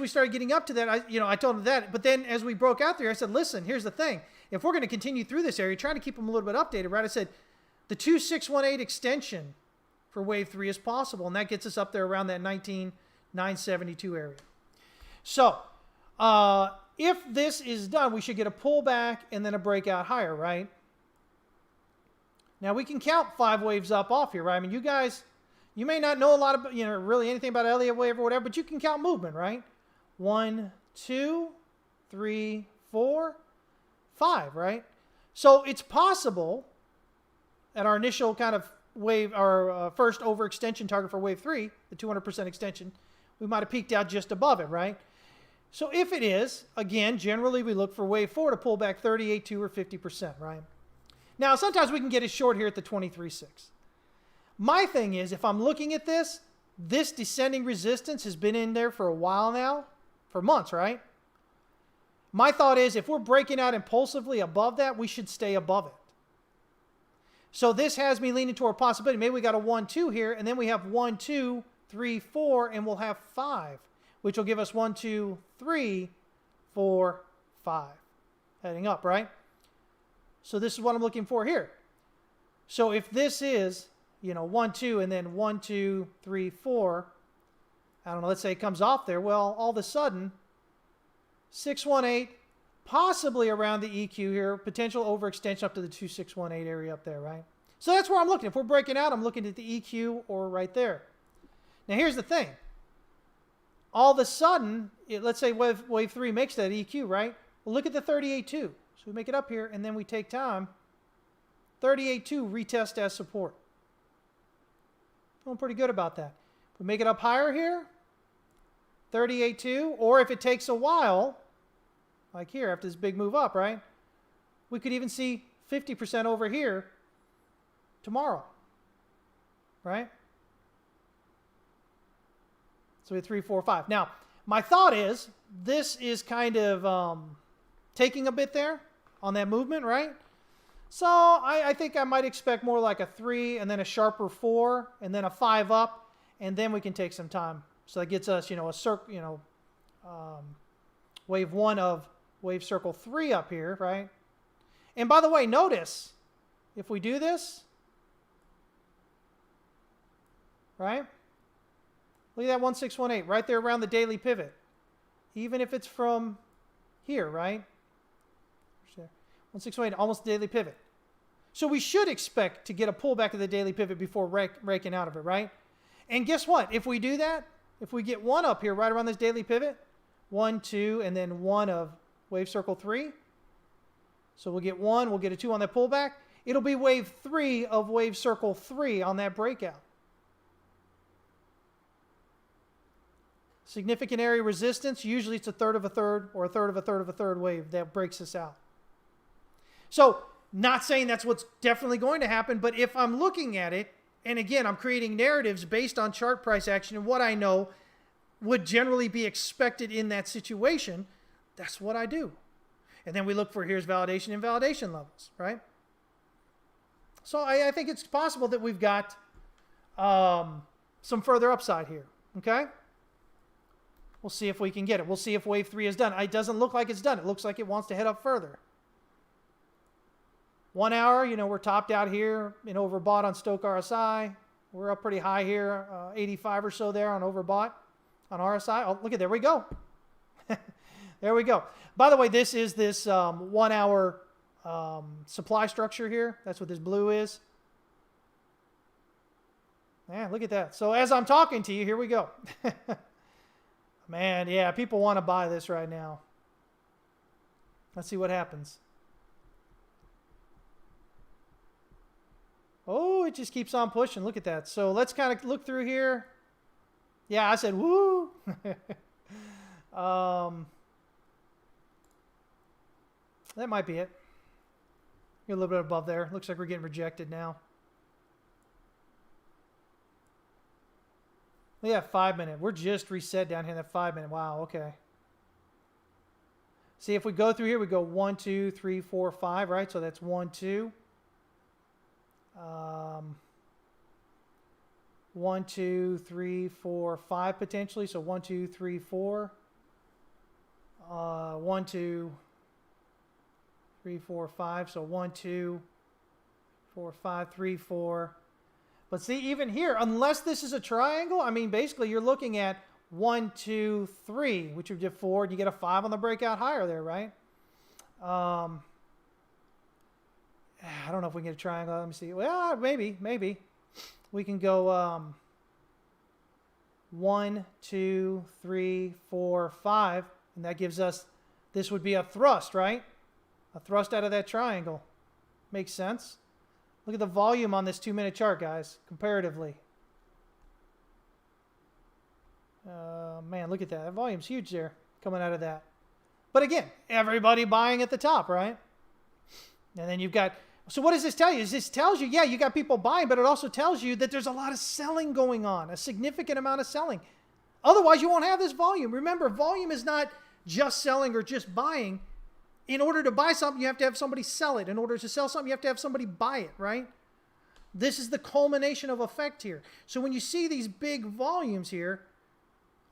started getting up to that, I told them that. But then as we broke out there, I said, listen, here's the thing. If we're going to continue through this area, trying to keep them a little bit updated, right? I said, the 2618 extension for wave 3 is possible, and that gets us up there around that 19,972 area. So if this is done, we should get a pullback and then a breakout higher, right? Now we can count 5 waves up off here, right? I mean, you guys, you may not know a lot about, really anything about Elliott wave or whatever, but you can count movement, right? 1, 2, 3, 4, 5, right? So it's possible at our initial kind of wave, our first overextension target for wave 3, the 200% extension, we might have peaked out just above it, right? So if it is, again, generally we look for wave 4 to pull back 38.2 or 50%, right? Now, sometimes we can get it short here at the 23.6. My thing is, if I'm looking at this descending resistance has been in there for a while now, for months, right? My thought is, if we're breaking out impulsively above that, we should stay above it. So this has me leaning toward a possibility. Maybe we got a 1, 2 here, and then we have 1, 2, 3, 4, and we'll have 5, which will give us 1, 2, 3, 4, 5. Heading up, right? So this is what I'm looking for here. So if this is, 1, 2, and then 1, 2, 3, 4, I don't know, let's say it comes off there. Well, all of a sudden, 618, possibly around the EQ here, potential overextension up to the 2618 area up there, right? So that's where I'm looking. If we're breaking out, I'm looking at the EQ or right there. Now here's the thing. All of a sudden, let's say wave 3 makes that EQ, right? Well, look at the 38.2. So we make it up here, and then we take time. 38.2 retest as support. Feeling pretty good about that. If we make it up higher here, 38.2, or if it takes a while, like here after this big move up, right? We could even see 50% over here tomorrow, right? So we have 3, 4, 5. Now, my thought is this is kind of taking a bit there on that movement, right? So I think I might expect more like a 3 and then a sharper 4 and then a 5 up, and then we can take some time. So that gets us, a circle, wave 1 of wave circle 3 up here, right? And by the way, notice if we do this, right? Look at that 1618 right there around the daily pivot. Even if it's from here, right? 1618, almost daily pivot. So we should expect to get a pullback of the daily pivot before breaking out of it, right? And guess what? If we do that, if we get 1 up here right around this daily pivot, 1, 2, and then 1 of wave circle 3. So we'll get 1, we'll get a 2 on that pullback. It'll be wave 3 of wave circle 3 on that breakout. Significant area resistance, usually it's a third of a third or a third of a third of a third wave that breaks this out. So, not saying that's what's definitely going to happen, but if I'm looking at it, and again, I'm creating narratives based on chart price action and what I know would generally be expected in that situation, that's what I do. And then we look for here's validation and validation levels, right? So I think it's possible that we've got some further upside here, okay? We'll see if we can get it. We'll see if wave 3 is done. It doesn't look like it's done. It looks like it wants to head up further. 1 hour, we're topped out here in overbought on Stoch RSI. We're up pretty high here, 85 or so there on overbought on RSI. Oh, look at, there we go. There we go. By the way, this is this 1 hour supply structure here. That's what this blue is. Man, look at that. So as I'm talking to you, here we go. Man, yeah, people want to buy this right now. Let's see what happens. Oh, it just keeps on pushing. Look at that. So let's kind of look through here. Yeah, I said, woo. That might be it. You're a little bit above there. Looks like we're getting rejected now. Yeah, 5 minute. We're just reset down here in that 5 minute. Wow, okay. See, if we go through here, we go 1, 2, 3, 4, 5, right? So that's 1, 2. 1, 2, 3, 4, 5 potentially. So 1, 2, 3, 4. 1, 2, 3, 4, 5. So 1, 2, 4, 5, 3, 4. But see, even here, unless this is a triangle, I mean, basically you're looking at 1, 2, 3, which would give 4, and you get a 5 on the breakout higher there, right? I don't know if we can get a triangle. Let me see. Well, maybe. We can go 1, 2, 3, 4, 5, and that gives us, this would be a thrust, right? A thrust out of that triangle. Makes sense. Look at the volume on this 2 minute chart, guys, comparatively. Man, look at that. That volume's huge there coming out of that. But again, everybody buying at the top, right? And then you've got, so what does this tell you? This tells you, yeah, you got people buying, but it also tells you that there's a lot of selling going on, a significant amount of selling. Otherwise, you won't have this volume. Remember, volume is not just selling or just buying. In order to buy something, you have to have somebody sell it. In order to sell something, you have to have somebody buy it, right? This is the culmination of effect here. So when you see these big volumes here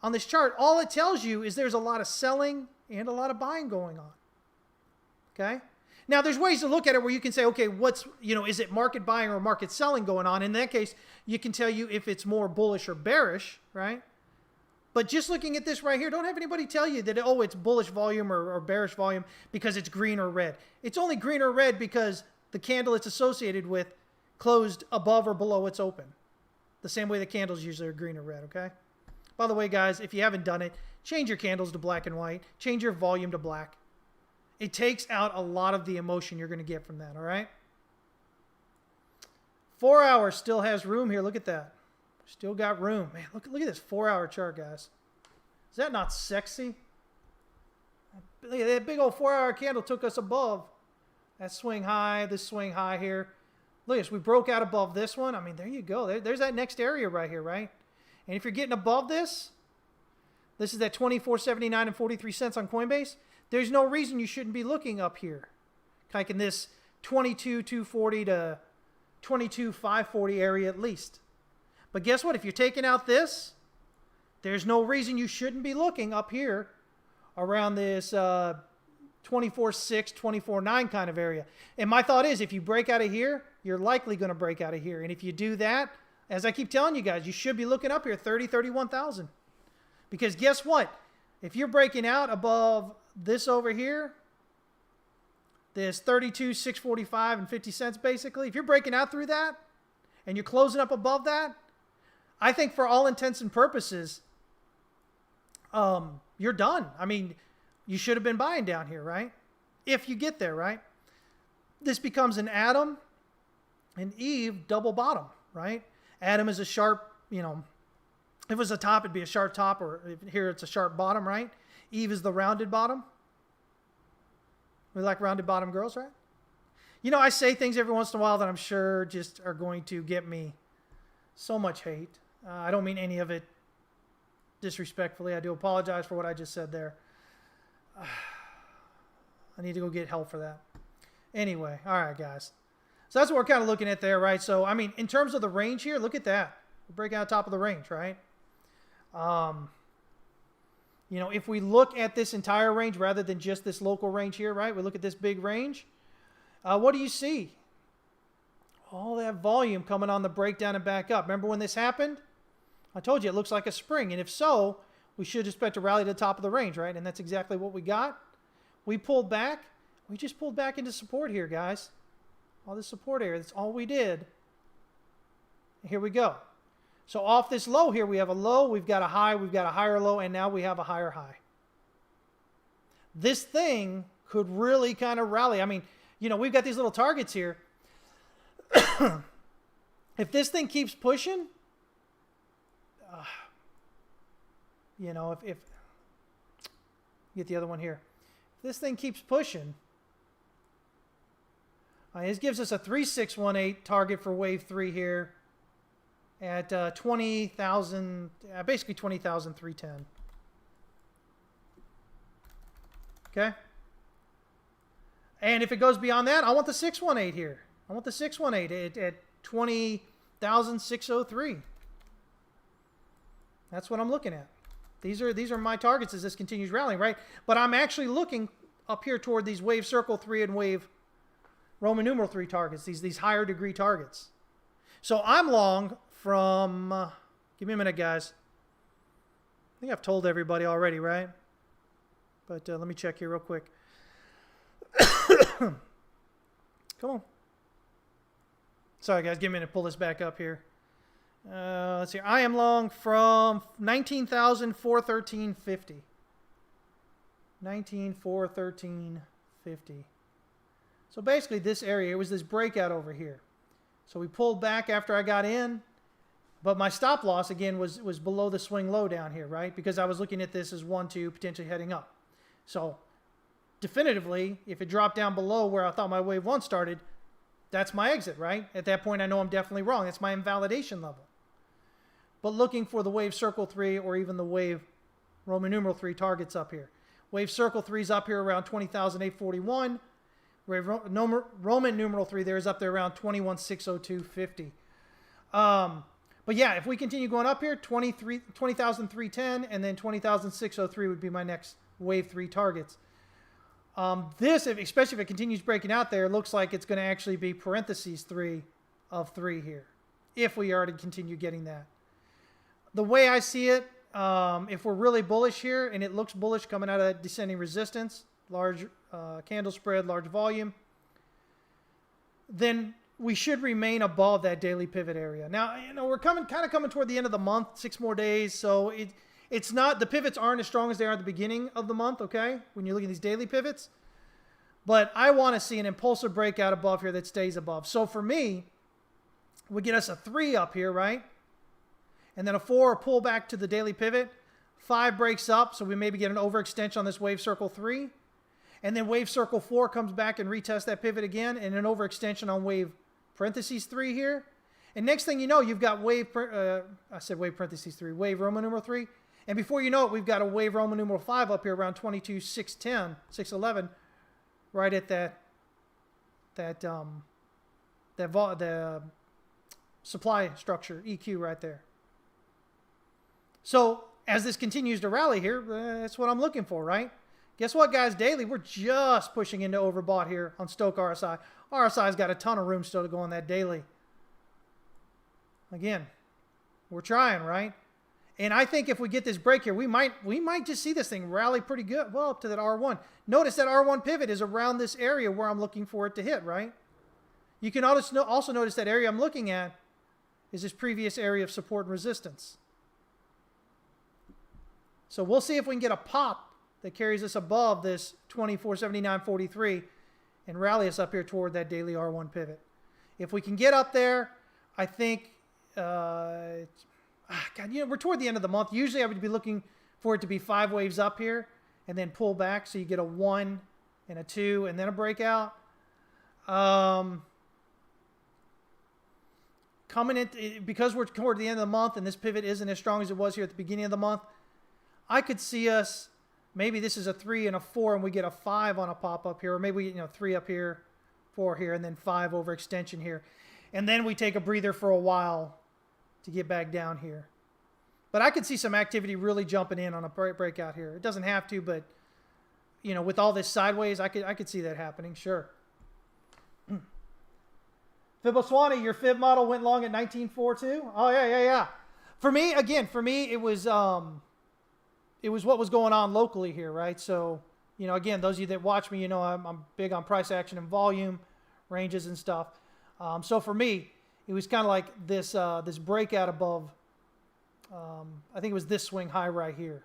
on this chart, all it tells you is there's a lot of selling and a lot of buying going on. Okay? Now, there's ways to look at it where you can say, okay, what's, is it market buying or market selling going on? In that case, you can tell you if it's more bullish or bearish, right? But just looking at this right here, don't have anybody tell you that, oh, it's bullish volume or bearish volume because it's green or red. It's only green or red because the candle it's associated with closed above or below its open. The same way the candles usually are green or red, okay? By the way, guys, if you haven't done it, change your candles to black and white. Change your volume to black. It takes out a lot of the emotion you're going to get from that, all right? 4 hours still has room here. Look at that. Still got room. Man, look at this 4 hour chart, guys. Is that not sexy? Look at that big old 4 hour candle took us above that swing high, this swing high here. Look at this. We broke out above this one. I mean, there you go. There's that next area right here, right? And if you're getting above this is that 24.79 and 43 cents on Coinbase. There's no reason you shouldn't be looking up here. Like in this 22.240 to 22.540 area at least. But guess what? If you're taking out this, there's no reason you shouldn't be looking up here around this 24.6, 24.9 kind of area. And my thought is, if you break out of here, you're likely going to break out of here. And if you do that, as I keep telling you guys, you should be looking up here, 30, 31,000. Because guess what? If you're breaking out above this over here, this 32,645 and 50 cents basically, if you're breaking out through that and you're closing up above that, I think for all intents and purposes, you're done. I mean, you should have been buying down here, right? If you get there, right? This becomes an Adam and Eve double bottom, right? Adam is a sharp, if it was a top, it'd be a sharp top, or here it's a sharp bottom, right? Eve is the rounded bottom. We like rounded bottom girls, right? I say things every once in a while that I'm sure just are going to get me so much hate. I don't mean any of it disrespectfully. I do apologize for what I just said there. I need to go get help for that. Anyway, all right, guys. So that's what we're kind of looking at there, right? So, I mean, in terms of the range here, look at that. We're breaking out top of the range, right? If we look at this entire range rather than just this local range here, right? We look at this big range. What do you see? All that volume coming on the breakdown and back up. Remember when this happened? I told you it looks like a spring. And if so, we should expect a rally to the top of the range, right? And that's exactly what we got. We pulled back. We just pulled back into support here, guys. All this support area. That's all we did. Here we go. So off this low here, we have a low, we've got a high, we've got a higher low, and now we have a higher high. This thing could really kind of rally. I mean, we've got these little targets here. If this thing keeps pushing, if get the other one here. If this thing keeps pushing, this gives us a 3618 target for wave 3 here at 20,000, basically 20,310. Okay? And if it goes beyond that, I want the 618 here. I want the 618 at 20,603. That's what I'm looking at. These are my targets as this continues rallying, right? But I'm actually looking up here toward these wave circle 3 and wave Roman numeral 3 targets, these higher degree targets. So I'm long from, give me a minute, guys. I think I've told everybody already, right? But let me check here real quick. Come on. Sorry, guys. Give me a minute to pull this back up here. Let's see. I am long from 19,413.50. 19,413.50. So basically this area, it was this breakout over here. So we pulled back after I got in. But my stop loss, again, was below the swing low down here, right? Because I was looking at this as 1, 2, potentially heading up. So definitively, if it dropped down below where I thought my wave 1 started, that's my exit, right? At that point, I know I'm definitely wrong. That's my invalidation level. But looking for the wave circle 3 or even the wave Roman numeral 3 targets up here. Wave circle 3 is up here around 20,841. Wave Roman numeral 3 there is up there around 21,602.50. But yeah, if we continue going up here, 20,310 and then 20,603 would be my next wave 3 targets. This, especially if it continues breaking out there, looks like it's going to actually be parentheses 3 of 3 here, if we are to continue getting that. The way I see it, if we're really bullish here, and it looks bullish coming out of descending resistance, large candle spread, large volume, then we should remain above that daily pivot area. Now, we're kind of coming toward the end of the month, 6 more days, so it's not, the pivots aren't as strong as they are at the beginning of the month, okay, when you look at these daily pivots. But I want to see an impulsive breakout above here that stays above. So for me, we get us a 3 up here, right? And then a 4, pull back to the daily pivot. 5 breaks up, so we maybe get an overextension on this wave circle 3. And then wave circle 4 comes back and retests that pivot again, and an overextension on wave parentheses 3 here. And next thing you know, you've got wave, I said wave parentheses 3, wave Roman numeral 3. And before you know it, we've got a wave Roman numeral 5 up here around 22,610, 611, right at the supply structure, EQ right there. So as this continues to rally here, that's what I'm looking for, right? Guess what, guys? Daily, we're just pushing into overbought here on Stochk RSI. RSI's got a ton of room still to go on that daily. Again, we're trying, right? And I think if we get this break here, we might just see this thing rally pretty good, well, up to that R1. Notice that R1 pivot is around this area where I'm looking for it to hit, right? You can also notice that area I'm looking at is this previous area of support and resistance. So we'll see if we can get a pop that carries us above this 2479.43 and rally us up here toward that daily R1 pivot. If we can get up there, I think, God, we're toward the end of the month. Usually I would be looking for it to be 5 waves up here and then pull back. So you get a 1 and a 2 and then a breakout. Coming in, because we're toward the end of the month and this pivot isn't as strong as it was here at the beginning of the month, I could see us, maybe this is a 3 and a 4 and we get a 5 on a pop up here, or maybe, 3 up here, 4 here, and then 5 over extension here. And then we take a breather for a while to get back down here. But I could see some activity really jumping in on a breakout here. It doesn't have to, but, with all this sideways, I could see that happening, sure. Fiboswani, your fib model went long at 19.42? Oh, yeah. For me, it was what was going on locally here, right? So, again, those of you that watch me, I'm big on price action and volume ranges and stuff. So for me, it was kind of like this this breakout above, I think it was this swing high right here.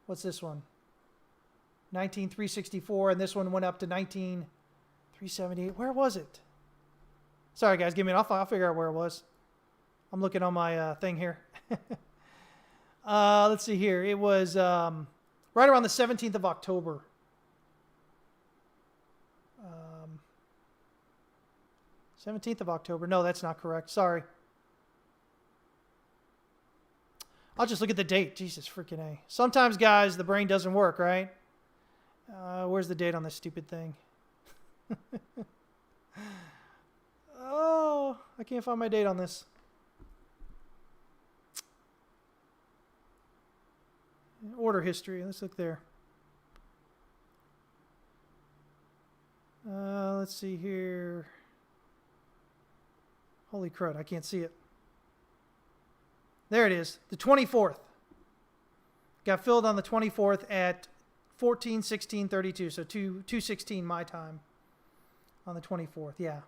What's this one? 19.364, and this one went up to 19.378. Where was it? Sorry, guys, give me I'll figure out where it was. I'm looking on my thing here. Let's see here. It was right around the 17th of October. 17th of October. No, that's not correct. Sorry. I'll just look at the date. Jesus freaking A. Sometimes, guys, the brain doesn't work, right? Where's the date on this stupid thing? Oh, I can't find my date on this. Order history. Let's look there. Let's see here. Holy crud, I can't see it. There it is, the 24th. Got filled on the 24th at 14:16:32, so 2:16 my time on the 24th, yeah.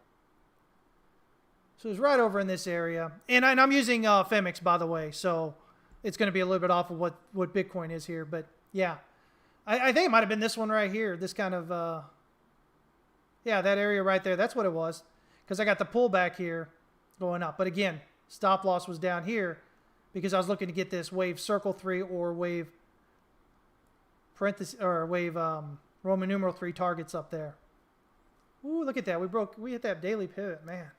So it was right over in this area. And I'm using Femix, by the way, so it's going to be a little bit off of what Bitcoin is here. But, yeah, I think it might have been this one right here, this kind of, yeah, that area right there. That's what it was, because I got the pullback here going up. But, again, stop loss was down here because I was looking to get this wave circle 3 or wave parenthesis or wave Roman numeral 3 targets up there. Ooh, look at that. We hit that daily pivot, man.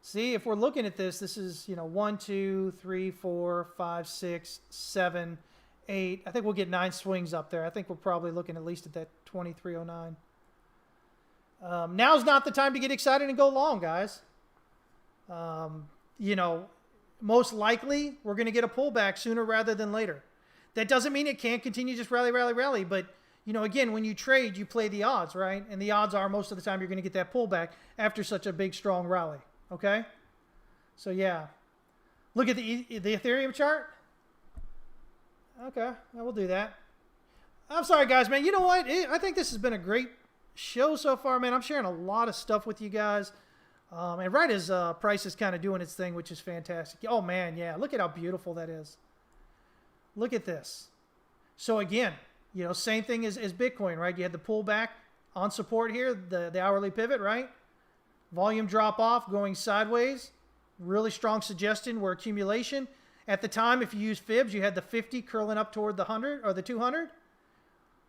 See, if we're looking at this, this is, 1, 2, 3, 4, 5, 6, 7, 8. I think we'll get 9 swings up there. I think we're probably looking at least at that 2309. Now's not the time to get excited and go long, guys. Most likely we're going to get a pullback sooner rather than later. That doesn't mean it can't continue just rally, but again, when you trade, you play the odds, right? And the odds are most of the time you're going to get that pullback after such a big, strong rally, okay? So, yeah. Look at the Ethereum chart. Okay, we'll do that. I'm sorry, guys, man. You know what? I think this has been a great show so far, man. I'm sharing a lot of stuff with you guys. And right as price is kind of doing its thing, which is fantastic. Oh, man, yeah. Look at how beautiful that is. Look at this. So, again, same thing as Bitcoin, right? You had the pullback on support here, the hourly pivot, right? Volume drop off, going sideways. Really strong suggestion where accumulation. At the time, if you use fibs, you had the 50 curling up toward the 100 or the 200.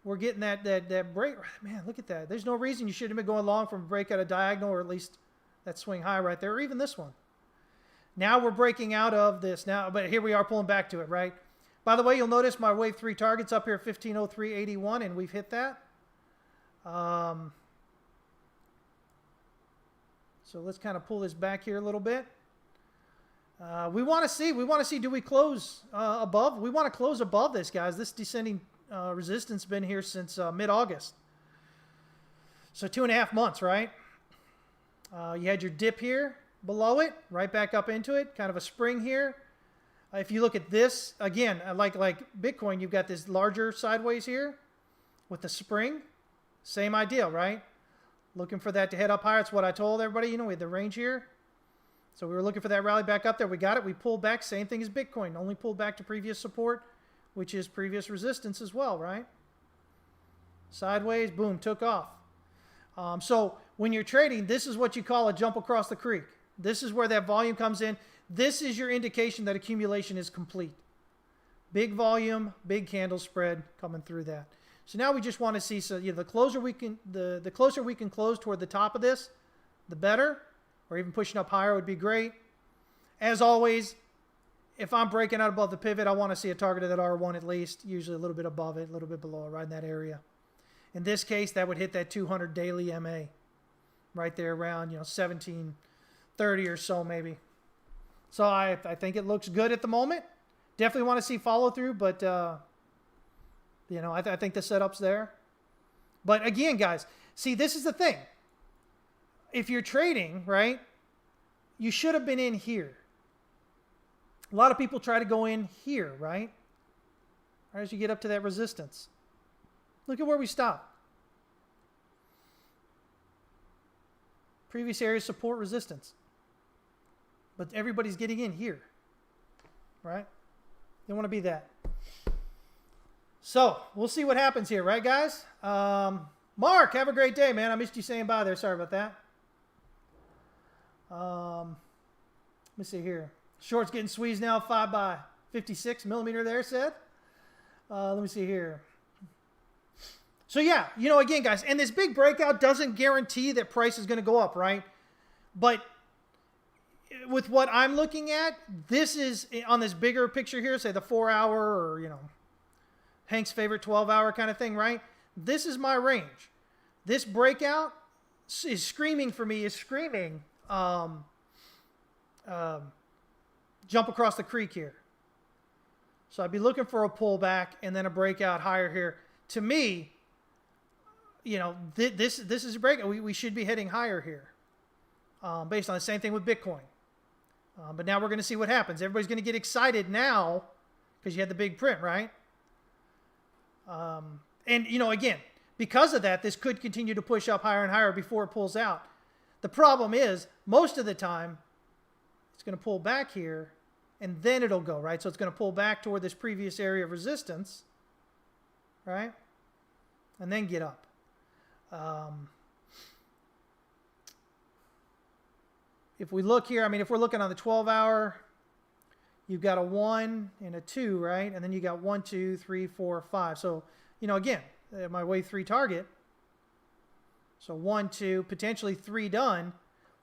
We're getting that break. Man, look at that. There's no reason you shouldn't have been going long from a breakout of diagonal, or at least that swing high right there, or even this one. Now we're breaking out of this now, but here we are pulling back to it, right? By the way, you'll notice my wave 3 target's up here at 1503.81, and we've hit that. So let's kind of pull this back here a little bit. We want to see, do we close above? We want to close above this, guys. This descending resistance been here since mid-August. So 2.5 months, right? You had your dip here below it, right back up into it, kind of a spring here. If you look at this, again, like Bitcoin, you've got this larger sideways here with the spring. Same idea, right? Looking for that to head up higher. It's what I told everybody. We had the range here. So we were looking for that rally back up there. We got it. We pulled back. Same thing as Bitcoin. Only pulled back to previous support, which is previous resistance as well, right? Sideways, boom, took off. So when you're trading, this is what you call a jump across the creek. This is where that volume comes in. This is your indication that accumulation is complete. Big volume, big candle spread coming through that. So now we just want to see, so the closer we can, the closer we can close toward the top of this, the better. Or even pushing up higher would be great. As always, if I'm breaking out above the pivot, I want to see a target of that R1 at least, usually a little bit above it, a little bit below it, right in that area. In this case, that would hit that 200 daily MA, right there around 1730 or so maybe. So I think it looks good at the moment. Definitely want to see follow through, but I think the setup's there. But again, guys, see, this is the thing. If you're trading, right, you should have been in here. A lot of people try to go in here, right? As you get up to that resistance. Look at where we stop. Previous area support resistance. But everybody's getting in here, right? They want to be that. So we'll see what happens here, right, guys? Mark, have a great day, man. I missed you saying bye there. Sorry about that. Let me see here. Short's getting squeezed now, 5 by 56 millimeter there, said. Let me see here. So yeah, again, guys, and this big breakout doesn't guarantee that price is going to go up, right? But with what I'm looking at, this is on this bigger picture here, say the 4-hour or, Hank's favorite 12-hour kind of thing, right? This is my range. This breakout is screaming for me, jump across the creek here. So I'd be looking for a pullback and then a breakout higher here. To me, this is a breakout. We should be heading higher here based on the same thing with Bitcoin. But now we're going to see what happens. Everybody's going to get excited now because you had the big print, right? And, again, because of that, this could continue to push up higher and higher before it pulls out. The problem is, most of the time, it's going to pull back here, and then it'll go, right? So it's going to pull back toward this previous area of resistance, right? And then get up. If we look here, if we're looking on the 12-hour, you've got a 1 and a 2, right? And then you got 1, 2, 3, 4, 5. So, again, my wave 3 target. So 1, 2, potentially 3 done.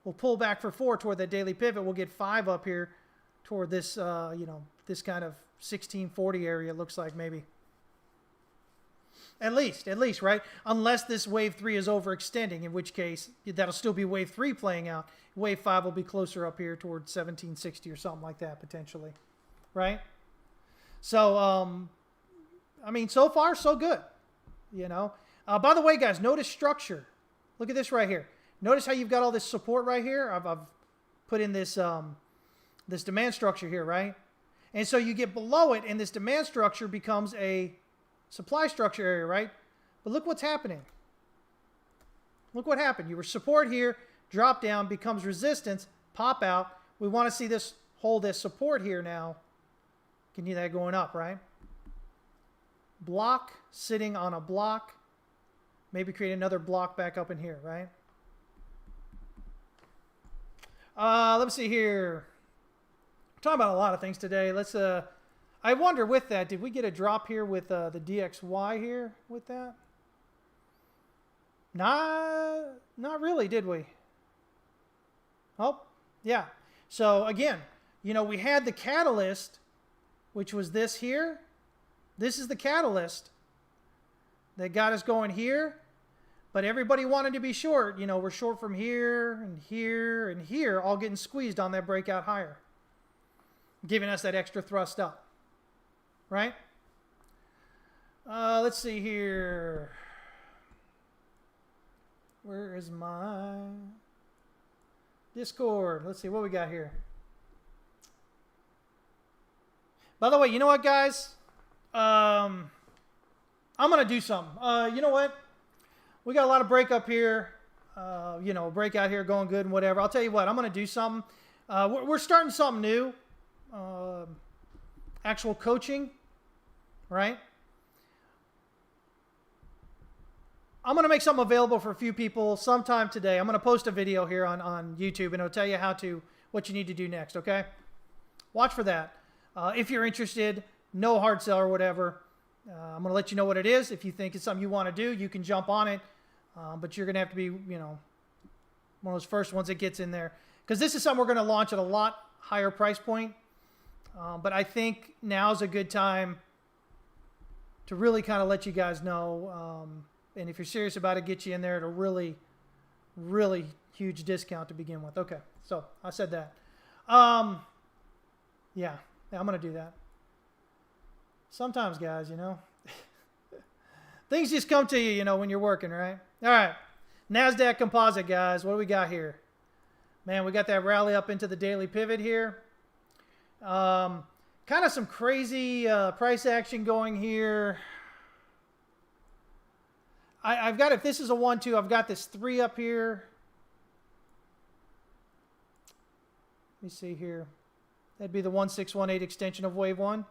We'll pull back for 4 toward that daily pivot. We'll get 5 up here toward this, this kind of 1640 area, it looks like maybe. At least, right? Unless this wave 3 is overextending, in which case that'll still be wave 3 playing out. Wave 5 will be closer up here toward 1760 or something like that potentially, right? So, so far so good, By the way, guys, notice structure. Look at this right here. Notice how you've got all this support right here. I've put in this this demand structure here, right? And so you get below it, and this demand structure becomes a supply structure area, right? But look what's happening. Look what happened. You were support here, drop down, becomes resistance, pop out. We want to see this hold this support here now. Continue that going up, right? Block, sitting on a block. Maybe create another block back up in here, right? Let me see here. I'm talking about a lot of things today. Let's. I wonder with that, did we get a drop here with the DXY here with that? Not really, did we? Oh, yeah. So again, we had the catalyst, which was this here. This is the catalyst that got us going here. But everybody wanted to be short. We're short from here and here and here, all getting squeezed on that breakout higher, giving us that extra thrust up, right? Let's see here. Where is my Discord? Let's see what we got here. By the way, you know what, guys? I'm going to do something. You know what? We got a lot of breakup here, breakout here going good and whatever. I'll tell you what, I'm going to do something. We're starting something new. Actual coaching, right? I'm going to make something available for a few people sometime today. I'm going to post a video here on YouTube, and it'll tell you what you need to do next, okay? Watch for that. If you're interested, no hard sell or whatever. I'm going to let you know what it is. If you think it's something you want to do, you can jump on it. But you're going to have to be, one of those first ones that gets in there. Because this is something we're going to launch at a lot higher price point. But I think now's a good time to really kind of let you guys know. And if you're serious about it, get you in there at a really, really huge discount to begin with. Okay, so I said that. Yeah, I'm going to do that. Sometimes, guys, things just come to you, when you're working, right? All right, NASDAQ Composite, guys. What do we got here? Man, we got that rally up into the daily pivot here. Kind of some crazy price action going here. I've got, if this is a 1-2, I've got this 3 up here. Let me see here. That'd be the 1618 extension of wave 1.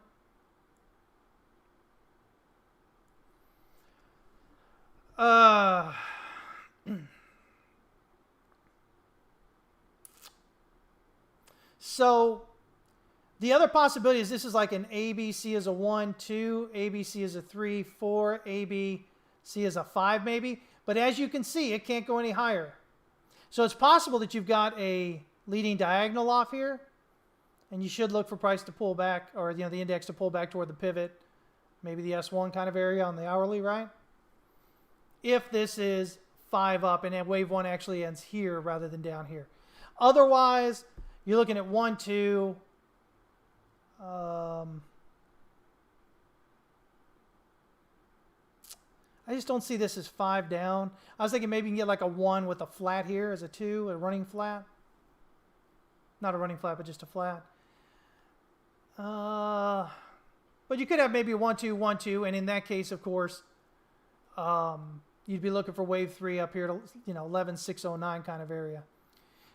So the other possibility is this is like an ABC as a 1, 2, ABC as a 3, 4, ABC as a 5 maybe. But as you can see, it can't go any higher. So it's possible that you've got a leading diagonal off here, and you should look for price to pull back, or the index to pull back toward the pivot, maybe the S1 kind of area on the hourly, right? If this is 5 up and wave 1 actually ends here rather than down here. Otherwise, you're looking at 1, 2. I just don't see this as 5 down. I was thinking maybe you can get like a 1 with a flat here as a 2, a running flat. Not a running flat, but just a flat. But you could have maybe a 1, 2, 1, 2, and in that case, of course, you'd be looking for wave 3 up here to 11609 kind of area.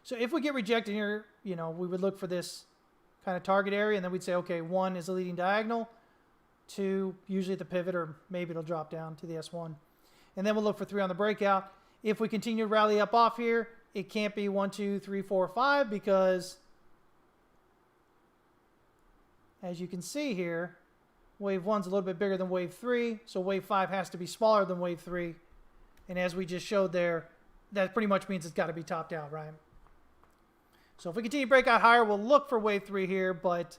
So if we get rejected here, we would look for this kind of target area, and then we'd say, okay, 1 is a leading diagonal, 2 usually at the pivot, or maybe it'll drop down to the S1. And then we'll look for 3 on the breakout. If we continue to rally up off here, it can't be 1, 2, 3, 4, 5 because, as you can see here, wave 1's a little bit bigger than wave 3, so wave 5 has to be smaller than wave 3. And as we just showed there, that pretty much means it's got to be topped out, right? So if we continue to break out higher, we'll look for wave 3 here, but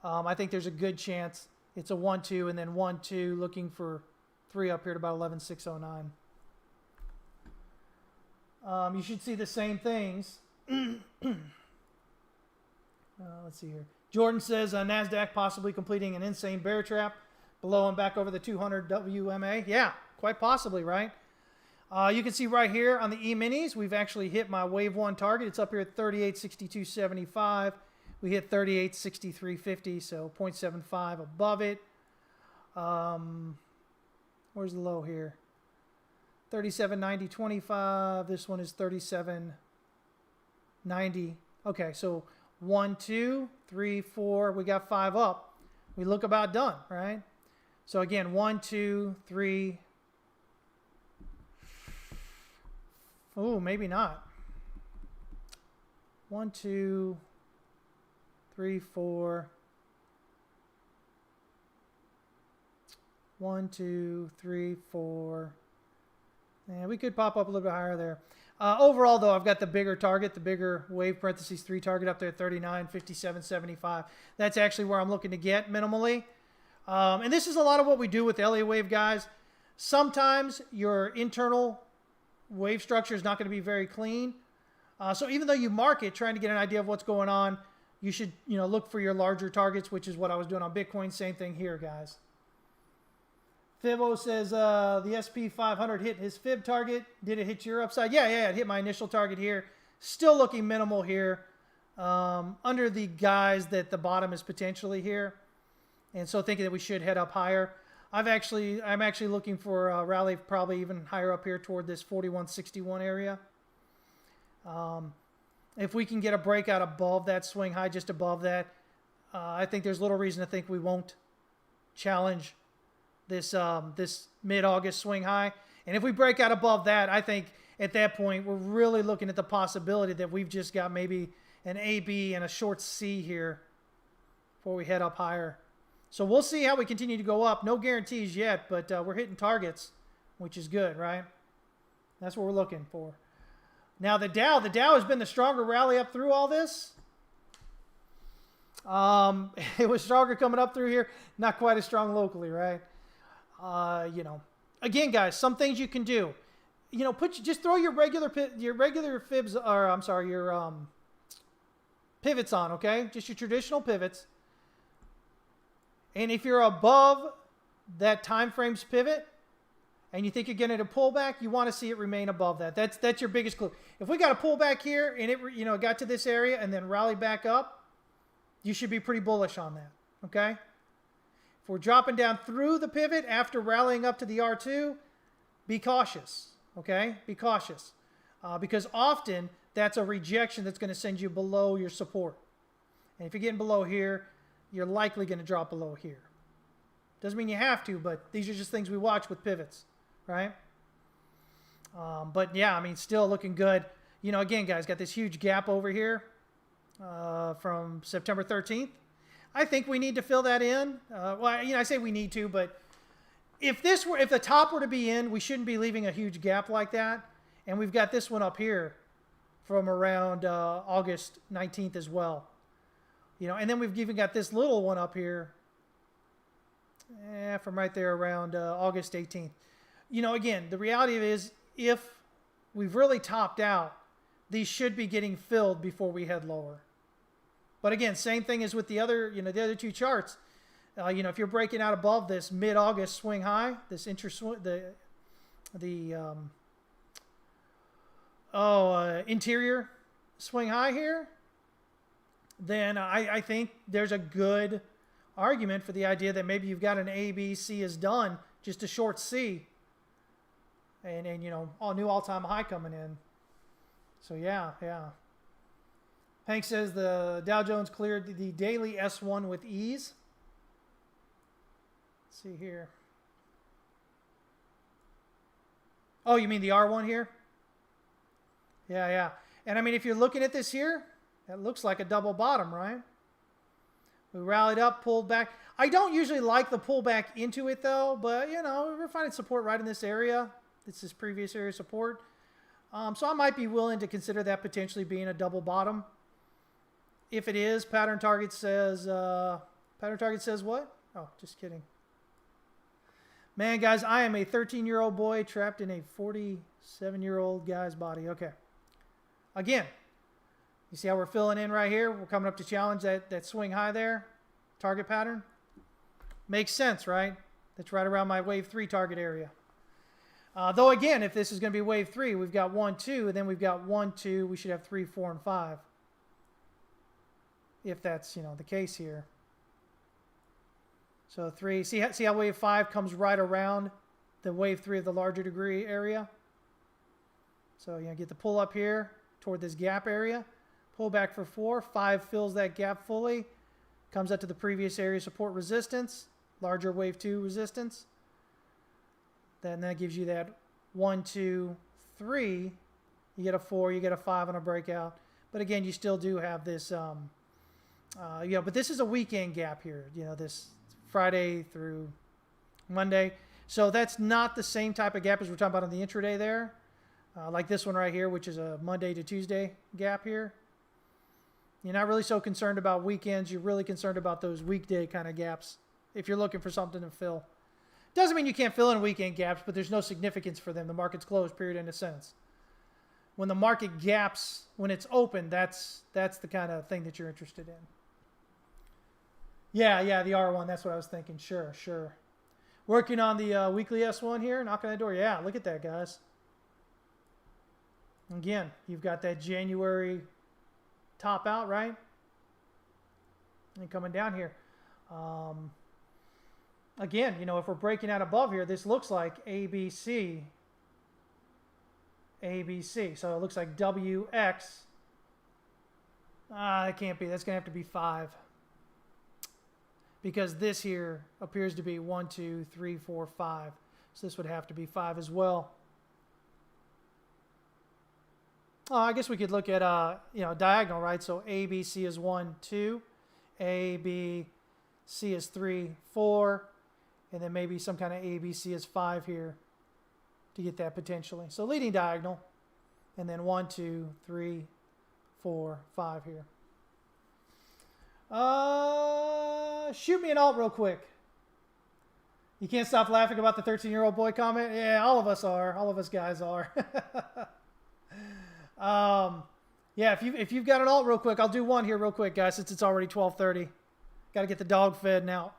I think there's a good chance it's a 1, 2, and then 1, 2, looking for 3 up here to about 11609. You should see the same things. Let's see here. Jordan says NASDAQ possibly completing an insane bear trap below and back over the 200 WMA. Yeah, quite possibly, right? You can see right here on the E-minis, we've actually hit my wave 1 target. It's up here at 38.6275. We hit 38.6350, so 0.75 above it. Where's the low here? 37.9025. This one is 37.90. Okay, so 1, 2, 3, 4. We got 5 up. We look about done, right? So again, 1, 2, 3. Oh, maybe not. 1, 2, 3, 4. 1, 2, 3, 4. And we could pop up a little bit higher there. Overall, though, I've got the bigger target, the bigger wave parentheses 3 target up there at 39.5775. That's actually where I'm looking to get minimally. And this is a lot of what we do with the LA wave, guys. Sometimes your internal wave structure is not going to be very clean. So even though you mark it, trying to get an idea of what's going on, you should look for your larger targets, which is what I was doing on Bitcoin. Same thing here, guys. Fibo says the SP 500 hit his fib target. Did it hit your upside? Yeah, it hit my initial target here. Still looking minimal here. Under the guise that the bottom is potentially here. And so thinking that we should head up higher. I'm actually looking for a rally probably even higher up here toward this 4161 area. If we can get a breakout above that swing high, just above that, I think there's little reason to think we won't challenge this this mid-August swing high. And if we break out above that, I think at that point we're really looking at the possibility that we've just got maybe an AB and a short C here before we head up higher. So we'll see how we continue to go up. No guarantees yet, but we're hitting targets, which is good, right? That's what we're looking for. Now the Dow has been the stronger rally up through all this. It was stronger coming up through here, not quite as strong locally, right? You know, again, guys, some things you can do. You know, just throw your regular fibs, or I'm sorry, your pivots on, okay? Just your traditional pivots. And if you're above that time frame's pivot, and you think you're getting a pullback, you want to see it remain above that. That's your biggest clue. If we got a pullback here and it got to this area and then rallied back up, you should be pretty bullish on that. Okay. If we're dropping down through the pivot after rallying up to the R2, be cautious. Okay, be cautious because often that's a rejection that's going to send you below your support. And if you're getting below here, you're likely going to drop below here. Doesn't mean you have to, but these are just things we watch with pivots. Right? But yeah, I mean, still looking good. You know, again, guys, got this huge gap over here from September 13th. I think we need to fill that in. Well, you know, I say we need to, but if the top were to be in, we shouldn't be leaving a huge gap like that. And we've got this one up here from around August 19th as well. You know, and then we've even got this little one up here from right there around August 18th. You know, again, the reality is if we've really topped out, these should be getting filled before we head lower. But again, same thing as with the other, the other two charts. If you're breaking out above this mid-August swing high, this interior swing high here, then I think there's a good argument for the idea that maybe you've got an A, B, C is done, just a short C. And all new all-time high coming in. So yeah. Hank says the Dow Jones cleared the daily S1 with ease. Let's see here. Oh, you mean the R1 here? Yeah. And I mean, if you're looking at this here, that looks like a double bottom, right? We rallied up, pulled back. I don't usually like the pullback into it though, but we're finding support right in this area. This is previous area support. So I might be willing to consider that potentially being a double bottom. If it is, pattern target says what? Oh, just kidding. Man, guys, I am a 13-year-old boy trapped in a 47-year-old guy's body. Okay. Again, you see how we're filling in right here? We're coming up to challenge that swing high there. Target pattern. Makes sense, right? That's right around my wave 3 target area. Though again, if this is going to be wave 3, we've got 1, 2, and then we've got 1, 2. We should have 3, 4, and 5. If that's the case here. So 3. See how wave 5 comes right around the wave 3 of the larger degree area. So get the pull up here toward this gap area. Pull back for 4. 5 fills that gap fully. Comes up to the previous area support resistance. Larger wave 2 resistance. Then that gives you that 1, 2, 3. You get a 4, you get a 5 on a breakout. But again, you still do have this, but this is a weekend gap here, this Friday through Monday. So that's not the same type of gap as we're talking about on the intraday there. Like this one right here, which is a Monday to Tuesday gap here. You're not really so concerned about weekends. You're really concerned about those weekday kind of gaps if you're looking for something to fill. Doesn't mean you can't fill in weekend gaps, but there's no significance for them. The market's closed, period, end of sentence. When the market gaps, when it's open, that's the kind of thing that you're interested in. Yeah, the R1, that's what I was thinking. Sure. Working on the weekly S1 here, knocking on the door. Yeah, look at that, guys. Again, you've got that January top out, right? And coming down here. Again, if we're breaking out above here, this looks like ABC. So it looks like WX That can't be. That's going to have to be 5. Because this here appears to be 1, 2, 3, 4, 5. So this would have to be 5 as well. Oh, I guess we could look at diagonal, right? So A, B, C is 1, 2. A, B, C is 3, 4. And then maybe some kind of A, B, C is 5 here to get that potentially. So leading diagonal. And then 1, 2, 3, 4, 5 here. Shoot me an alt real quick. You can't stop laughing about the 13-year-old boy comment? Yeah, all of us are. All of us guys are. Yeah, if you've got an alt real quick, I'll do one here real quick, guys, since it's already 12:30. Got to get the dog fed now.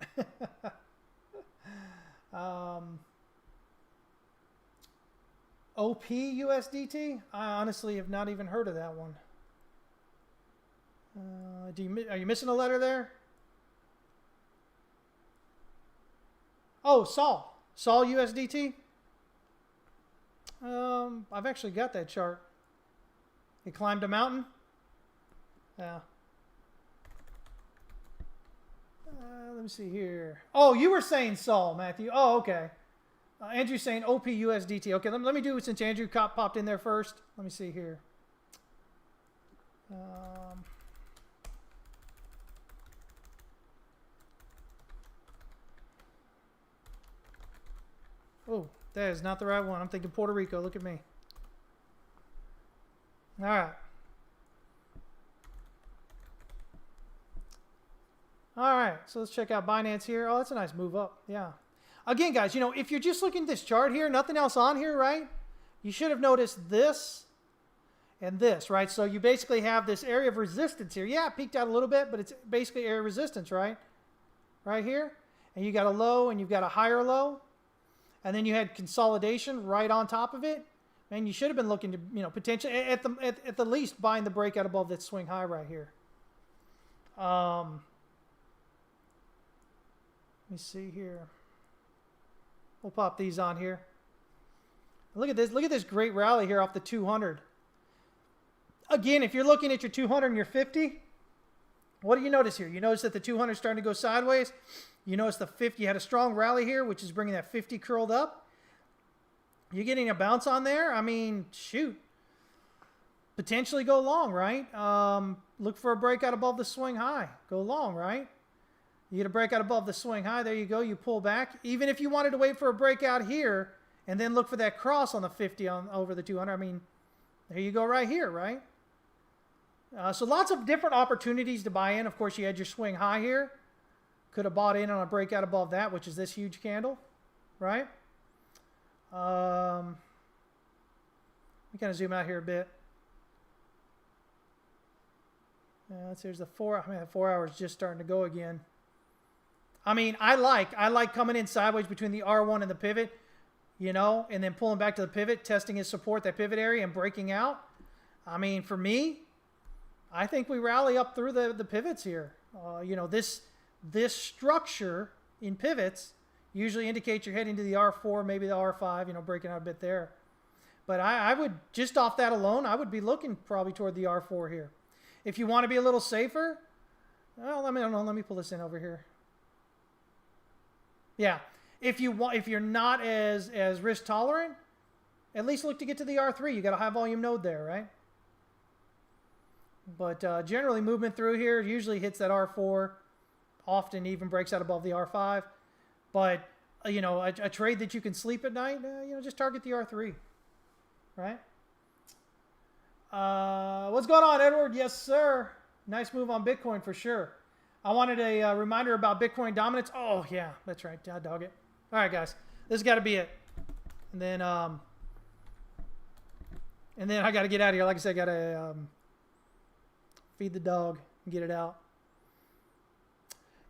OP USDT? I honestly have not even heard of that one. Are you missing a letter there? Oh, Sol USDT. I've actually got that chart. It climbed a mountain. Yeah. Let me see here. Oh, you were saying Sol, Matthew. Oh, okay. Andrew's saying OP USDT. Okay, let me do it since Andrew popped in there first. Let me see here. Oh, that is not the right one. I'm thinking Puerto Rico. Look at me. All right. All right. So let's check out Binance here. Oh, that's a nice move up. Yeah. Again, guys, if you're just looking at this chart here, nothing else on here, right? You should have noticed this and this, right? So you basically have this area of resistance here. Yeah, it peaked out a little bit, but it's basically area of resistance, right? Right here. And you got a low and you've got a higher low. And then you had consolidation right on top of it. Man, you should have been looking to, potentially, at the least, buying the breakout above that swing high right here. Let me see here. We'll pop these on here. Look at this. Look at this great rally here off the 200. Again, if you're looking at your 200 and your 50, what do you notice here? You notice that the 200 is starting to go sideways. You notice the 50 had a strong rally here, which is bringing that 50 curled up. You're getting a bounce on there. I mean, shoot. Potentially go long, right? Look for a breakout above the swing high. Go long, right? You get a breakout above the swing high. There you go. You pull back. Even if you wanted to wait for a breakout here and then look for that cross on the 50 over the 200, I mean, there you go right here, right? So lots of different opportunities to buy in. Of course, you had your swing high here. Could have bought in on a breakout above that, which is this huge candle, right? Let me kind of zoom out here a bit. There's the 4. I mean, the 4 hours just starting to go again. I mean, I like coming in sideways between the R1 and the pivot, and then pulling back to the pivot, testing his support, that pivot area, and breaking out. I mean, for me, I think we rally up through the pivots here. This structure in pivots usually indicates you're heading to the R4, maybe the R5, breaking out a bit there. But I would, just off that alone, I would be looking probably toward the R4 here. If you want to be a little safer, well, let me pull this in over here. Yeah, if you're not as risk tolerant, at least look to get to the R3. You got a high volume node there, right? But generally, movement through here usually hits that R4. Often even breaks out above the R5. But, a trade that you can sleep at night, just target the R3, right? What's going on, Edward? Yes, sir. Nice move on Bitcoin for sure. I wanted a reminder about Bitcoin dominance. Oh, yeah, that's right. I dog it. All right, guys. This has got to be it. And then I got to get out of here. Like I said, I got to feed the dog and get it out.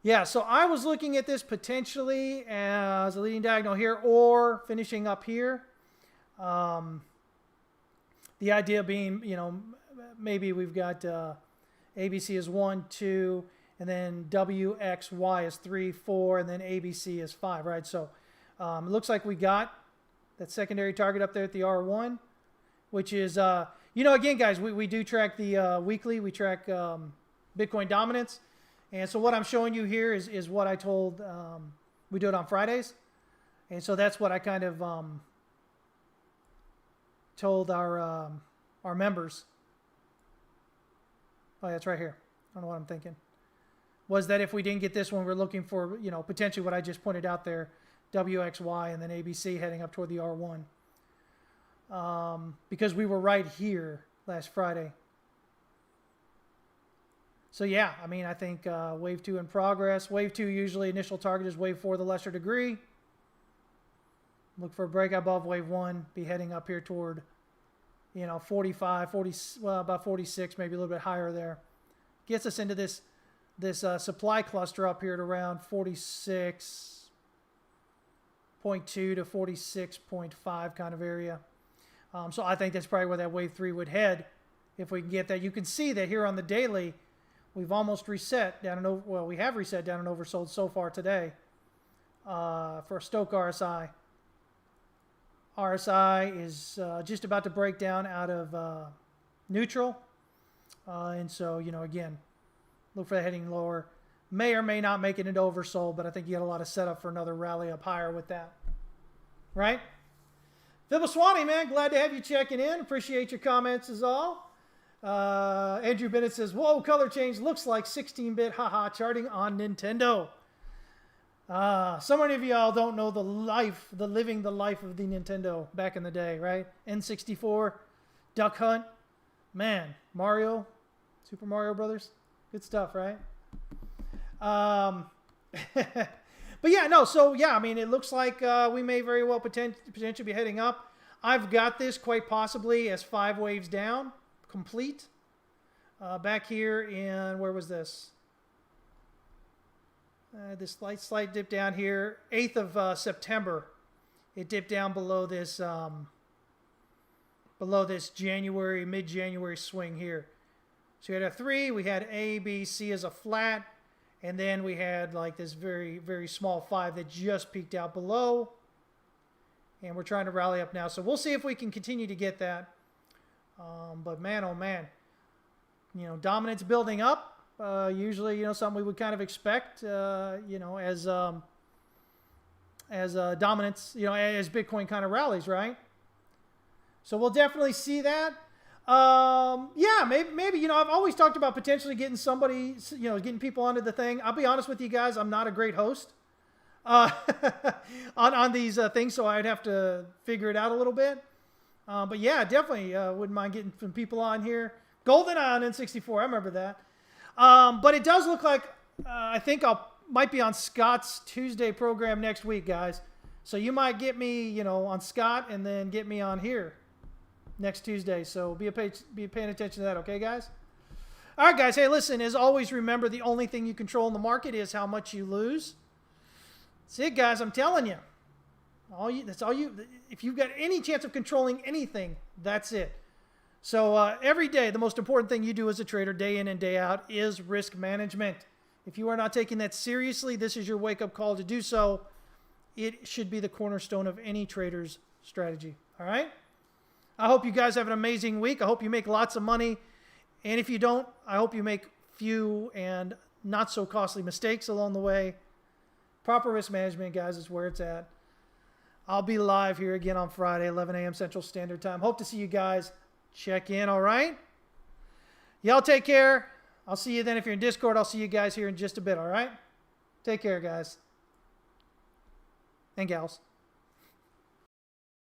Yeah, so I was looking at this potentially as a leading diagonal here or finishing up here. The idea being, maybe we've got ABC is 1, 2, and then WXY is 3, 4, and then ABC is 5, right? So it looks like we got that secondary target up there at the R1, which is, Again, guys, we do track the weekly. We track Bitcoin dominance. And so what I'm showing you here is what I told, we do it on Fridays. And so that's what I kind of told our members. Oh, that's right here. I don't know what I'm thinking. Was that if we didn't get this one, we're looking for, potentially what I just pointed out there, WXY and then ABC heading up toward the R1. Because we were right here last Friday. So yeah, I think wave 2 in progress. Wave 2 usually initial target is wave 4, the lesser degree. Look for a break above wave 1. Be heading up here toward, 45, 40, well, about 46, maybe a little bit higher there. Gets us into this supply cluster up here at around 46.2 to 46.5 kind of area. So I think that's probably where that wave 3 would head if we can get that. You can see that here on the daily, we've almost reset down and over. Well, we have reset down and oversold so far today for Stoke RSI. RSI is just about to break down out of neutral. And so, again, look for that heading lower. May or may not make it into oversold, but I think you got a lot of setup for another rally up higher with that. Right? Vibaswani, man, glad to have you checking in. Appreciate your comments as all. Andrew Bennett says, whoa, color change looks like 16-bit, haha, charting on Nintendo. So many of y'all don't know the life of the Nintendo back in the day, right? N64, Duck Hunt, man, Mario, Super Mario Brothers, good stuff, right? But yeah, no, so yeah, it looks like we may very well potentially be heading up. I've got this quite possibly as 5 waves down, complete. Back here in, where was this? This slight dip down here, 8th of September. It dipped down below this January, mid-January swing here. So we had a 3, we had A, B, C as a flat, and then we had like this very, very small 5 that just peaked out below. And we're trying to rally up now. So we'll see if we can continue to get that. But man, oh man, dominance building up. Usually, something we would kind of expect, as dominance, as Bitcoin kind of rallies, right? So we'll definitely see that. Yeah, maybe, I've always talked about potentially getting somebody, getting people onto the thing. I'll be honest with you guys, I'm not a great host on these things, so I'd have to figure it out a little bit. But yeah, definitely wouldn't mind getting some people on here. GoldenEye on N64, I remember that. But it does look like I think might be on Scott's Tuesday program next week, guys. So you might get me, on Scott and then get me on here next Tuesday. So be paying attention to that, okay, guys? All right, guys. Hey, listen, as always, remember the only thing you control in the market is how much you lose. That's it, guys. I'm telling you. That's all you. If you've got any chance of controlling anything, that's it. So every day, the most important thing you do as a trader, day in and day out, is risk management. If you are not taking that seriously, this is your wake-up call to do so. It should be the cornerstone of any trader's strategy. All right? I hope you guys have an amazing week. I hope you make lots of money. And if you don't, I hope you make few and not so costly mistakes along the way. Proper risk management, guys, is where it's at. I'll be live here again on Friday, 11 a.m. Central Standard Time. Hope to see you guys. Check in, all right? Y'all take care. I'll see you then. If you're in Discord, I'll see you guys here in just a bit, all right? Take care, guys. And gals.